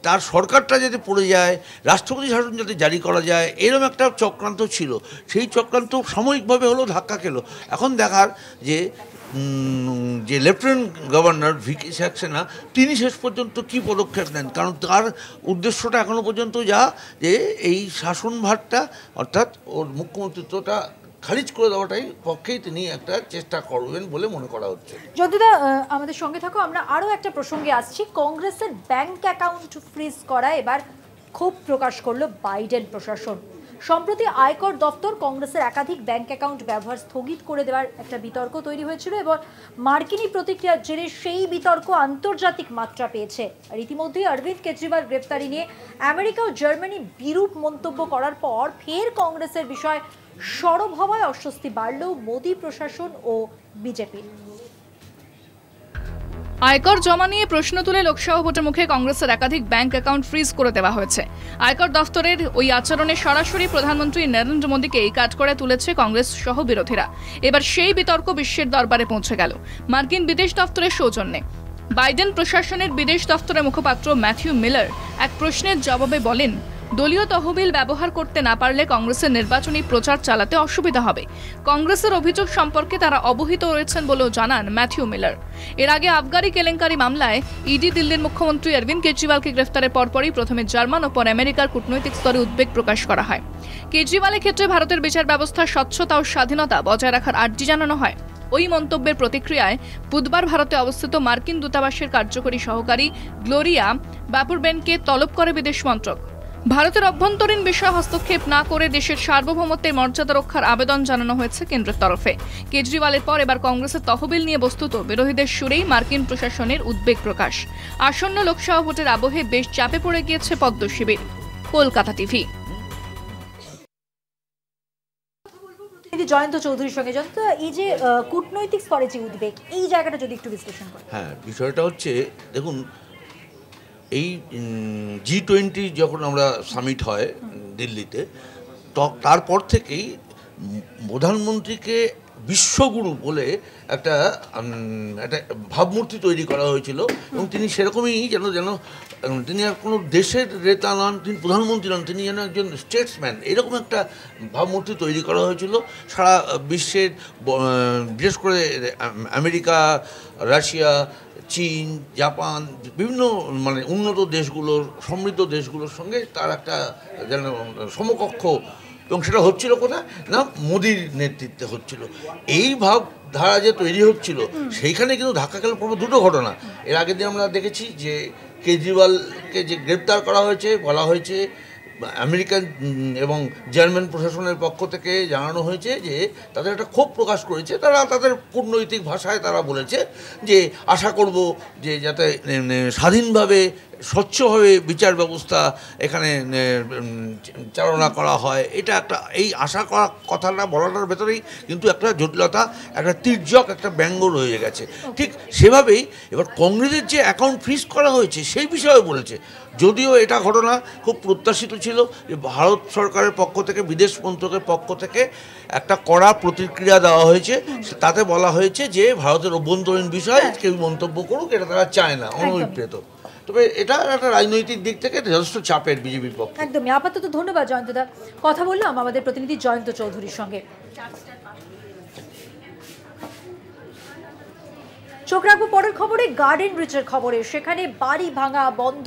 S11: তার সরকারটা যাতে পড়ে যায়, রাষ্ট্রপতি শাসন যাতে জারি করা যায়, এরকম একটা চক্রান্ত ছিল। সেই চক্রান্ত সাময়িকভাবে হলেও ধাক্কা খেলো। এখন দেখার যে লেফটেন্যান্ট গভর্নর ভিকি সাক্সেনা, তিনি শেষ পর্যন্ত কী পদক্ষেপ নেন। কারণ তার উদ্দেশ্যটা এখনও পর্যন্ত যে এই শাসনভারটা, অর্থাৎ ওর মুখ্যমন্ত্রিত্বটা খারিজ করে দেওয়াটাই পক্ষেই তিনি একটা চেষ্টা করবেন বলে মনে করা হচ্ছে।
S1: যদিদা, আমাদের সঙ্গে থাকো। আমরা আরও একটা প্রসঙ্গে আসছি। কংগ্রেসের ব্যাংক অ্যাকাউন্ট ফ্রিজ করা এবার ক্ষোভ প্রকাশ করলো বাইডেন প্রশাসন। সম্প্রতি আয়কর দপ্তর কংগ্রেসের একাধিক ব্যাংক অ্যাকাউন্ট ব্যবহার স্থগিত করে দেওয়ার একটা বিতর্ক তৈরি হয়েছিল এবং মার্কিনী প্রতিক্রিয়ার জেরে সেই বিতর্ক আন্তর্জাতিক মাত্রা পেয়েছে। আর ইতিমধ্যেই অরবিন্দ কেজরিওয়াল গ্রেপ্তারি নিয়ে আমেরিকা ও জার্মানি বিরূপ মন্তব্য করার পর ফের কংগ্রেসের বিষয় সরব হওয়ায় অস্বস্তি বাড়লেও মোদী প্রশাসন ও বিজেপির।
S12: আয়কর জমা নিয়ে প্রশ্ন তুলে লোকসভা ভোটের মুখে কংগ্রেসের একাধিক ব্যাংক অ্যাকাউন্ট ফ্রিজ করে দেওয়া হয়েছে। আয়কর দফতরের ওই আচরণে সরাসরি প্রধানমন্ত্রী নরেন্দ্র মোদীকেই কাঠগড়ায় তুলেছে কংগ্রেস সহ বিরোধীরা। এবার সেই বিতর্ক বিশ্বের দরবারে পৌঁছে গেল মার্কিন বিদেশ দফতরের সৌজন্যে। বাইডেন প্রশাসনের বিদেশ দফতরের মুখপাত্র ম্যাথিউ মিলার এক প্রশ্নের জবাবে বলেন, দলীয় তহবিল ব্যবহার করতে না পারলে কংগ্রেসের নির্বাচনী প্রচার চালাতে অসুবিধা হবে। কংগ্রেসের অভিযোগ সম্পর্কে তারা অবহিত রয়েছেন বলেও জানান ম্যাথিউ মিলার। এর আগে আবগারি কেলেঙ্কারি মামলায় ইডি দিল্লির মুখ্যমন্ত্রী অরবিন্দ কেজরিওয়ালকে গ্রেফতারের পরপরই প্রথমে জার্মান ও পরে আমেরিকার কূটনৈতিক স্তরে উদ্বেগ প্রকাশ করা হয়। কেজরিওয়ালের ক্ষেত্রে ভারতের বিচার ব্যবস্থার স্বচ্ছতা ও স্বাধীনতা বজায় রাখার আর্জি জানানো হয়। ওই মন্তব্যের প্রতিক্রিয়ায় বুধবার ভারতে অবস্থিত মার্কিন দূতাবাসের কার্যকরী সহকারী গ্লোরিয়া বাপুরবেনকে তলব করে বিদেশ মন্ত্রক। ভারতের অভ্যন্তরীণ বিষয়ে হস্তক্ষেপ না করে দেশের সার্বভৌমত্বের মর্যাদা রক্ষার আবেদন জানানো হয়েছে কেন্দ্রের তরফে। কেজরিওয়ালের পর এবার কংগ্রেসের তহবিল নিয়ে বস্তুত বিরোধীদের সুরেই মার্কিন প্রশাসনের উদ্বেগ প্রকাশ। আসন্ন লোকসভা ভোটের আবহে বেশ চাপে পড়ে গিয়েছে পদ্ম শিবির। কলকাতা টিভি।
S1: জয়ন্ত চৌধুরীর সঙ্গে। জয়ন্ত, এই যে কূটনৈতিক স্তরে যে উদ্বেগ, এই জায়গাটা যদি একটু বিশ্লেষণ করেন।
S11: হ্যাঁ, বিষয়টা হচ্ছে দেখুন, এই G20 যখন আমরা সামিট হয় দিল্লিতে, তারপর থেকেই প্রধানমন্ত্রীকে বিশ্বগুরু বলে একটা ভাবমূর্তি তৈরি করা হয়েছিল এবং তিনি সেরকমই যেন তিনি আর কোনো দেশের নেতা নন, তিনি প্রধানমন্ত্রী নন, তিনি যেন একজন স্টেটসম্যান, এরকম একটা ভাবমূর্তি তৈরি করা হয়েছিল সারা বিশ্বের, বিশেষ করে আমেরিকা, রাশিয়া, চীন, জাপান, বিভিন্ন মানে উন্নত দেশগুলোর, সমৃদ্ধ দেশগুলোর সঙ্গে তার একটা যেন সমকক্ষ, এবং সেটা হচ্ছিল কোথায় না মোদির নেতৃত্বে হচ্ছিল। এই ভাবধারা যে তৈরি হচ্ছিল সেইখানে কিন্তু ধাক্কা খেলে পড়বে দুটো ঘটনা। এর আগের দিন আমরা দেখেছি যে কেজরিওয়ালকে যে গ্রেপ্তার করা হয়েছে, বলা হয়েছে আমেরিকান এবং জার্মান প্রশাসনের পক্ষ থেকে জানানো হয়েছে যে তাদের একটা ক্ষোভ প্রকাশ করেছে। তারা তাদের কূটনৈতিক ভাষায় তারা বলেছে যে আশা করব যে যাতে স্বাধীনভাবে, স্বচ্ছভাবে বিচার ব্যবস্থা এখানে চালনা করা হয়। এটা একটা, এই আশা করা কথাটা বলাটার ভেতরেই কিন্তু একটা জটিলতা, একটা তির্যক, একটা ব্যঙ্গ রয়ে গেছে। ঠিক সেভাবেই এবার কংগ্রেসের যে অ্যাকাউন্ট ফ্রিজ করা হয়েছে সেই বিষয়ে বলেছে। যদিও এটা ঘটনা খুব প্রত্যাশিত ছিল যে ভারত সরকারের পক্ষ থেকে, বিদেশ মন্ত্রকের পক্ষ থেকে একটা কড়া প্রতিক্রিয়া দেওয়া হয়েছে। তাতে বলা হয়েছে যে ভারতের অভ্যন্তরীণ বিষয়ে কেউ মন্তব্য করুক, এটা তারা চায় না, অনভিপ্রেত। তবে এটা একটা রাজনৈতিক দিক থেকে যথেষ্ট চাপের বিজেপির পক্ষে।
S1: একদমই। আপাতত ধন্যবাদ জয়ন্তদা। কথা বললাম আমাদের প্রতিনিধি জয়ন্ত চৌধুরীর সঙ্গে। চোখ রাখবো পরের খবরে, গার্ডেন ব্রিজের খবরে। সেখানে বাড়ি ভাঙা বন্ধ,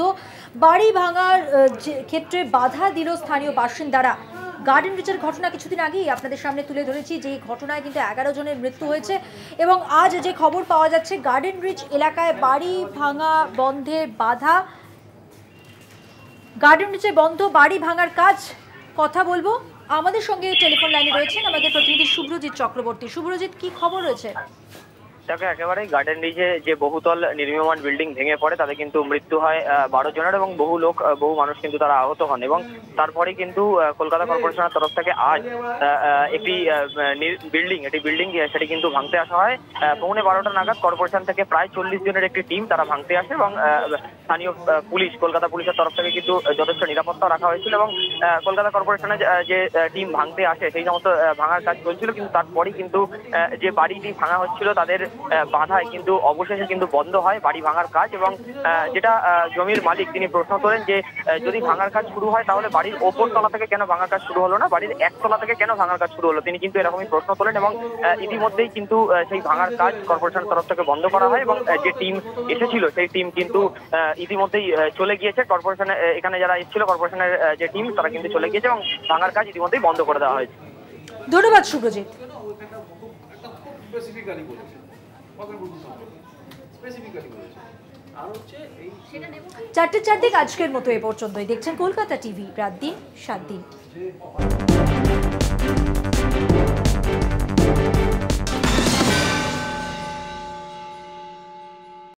S1: বাড়ি ভাঙার ক্ষেত্রে বাধা দিল স্থানীয় বাসিন্দারা। গার্ডেন ব্রিজের ঘটনা কিছুদিন আগেই আপনাদের সামনে তুলে ধরেছি, যে ঘটনায় কিন্তু 11 জনের মৃত্যু হয়েছে এবং আজ যে খবর পাওয়া যাচ্ছে গার্ডেন ব্রিজ এলাকায় বাড়ি ভাঙা বন্ধের বাধা। গার্ডেন ব্রিজে বন্ধ, বাড়ি ভাঙার কাজ। কথা বলবো, আমাদের সঙ্গে টেলিফোন লাইনে রয়েছেন আমাদের প্রতিনিধি শুভ্রজিৎ চক্রবর্তী। শুভ্রজিৎ, কি খবর রয়েছে?
S13: দেখো, একেবারে গার্ডেন ব্রিজে যে বহুতল নির্মীয়মান বিল্ডিং ভেঙে পড়ে তাতে কিন্তু মৃত্যু হয় 12 জনের এবং বহু মানুষ কিন্তু তারা আহত হন। এবং তারপরে কিন্তু কলকাতা কর্পোরেশনের তরফ থেকে আজ একটি বিল্ডিং সেটি কিন্তু ভাঙতে আসা হয়। 11:15 নাগাদ কর্পোরেশন থেকে প্রায় 40 জনের একটি টিম তারা ভাঙতে আসে এবং স্থানীয় পুলিশ, কলকাতা পুলিশের তরফ থেকে কিন্তু যথেষ্ট নিরাপত্তা রাখা হয়েছিল এবং কলকাতা কর্পোরেশনের যে টিম ভাঙতে আসে সেই সমস্ত ভাঙার কাজ চলছিল। কিন্তু তারপরেই কিন্তু যে বাড়িটি ভাঙা হচ্ছিল তাদের বাধায় কিন্তু অবশেষে কিন্তু বন্ধ হয় বাড়ি ভাঙার কাজ। এবং যেটা জমির মালিক তিনি প্রশ্ন করেন যে যদি ভাঙার কাজ শুরু হয় তাহলে বাড়ির ওপর তলা থেকে কেন ভাঙার কাজ শুরু হলো না, বাড়ির একতলা থেকে কেন ভাঙার কাজ শুরু হলো, তিনি কিন্তু এরকমই প্রশ্ন করেন। এবং ইতিমধ্যেই কিন্তু সেই ভাঙার কাজ কর্পোরেশনের তরফ থেকে বন্ধ করা হয় এবং যে টিম এসেছিল সেই টিম কিন্তু ইতিমধ্যেই চলে গিয়েছে। কর্পোরেশনে এখানে যারা এসেছিল কর্পোরেশনের যে টিম তারা কিন্তু চলে গিয়েছে এবং ভাঙার কাজ ইতিমধ্যেই বন্ধ করে দেওয়া হয়েছে।
S1: ধন্যবাদ শুভ্রজিৎ। চারটে চারদিক আজকের মতো এ পর্যন্তই। দেখছেন কলকাতা টিভি, রাত দিন 7 দিন।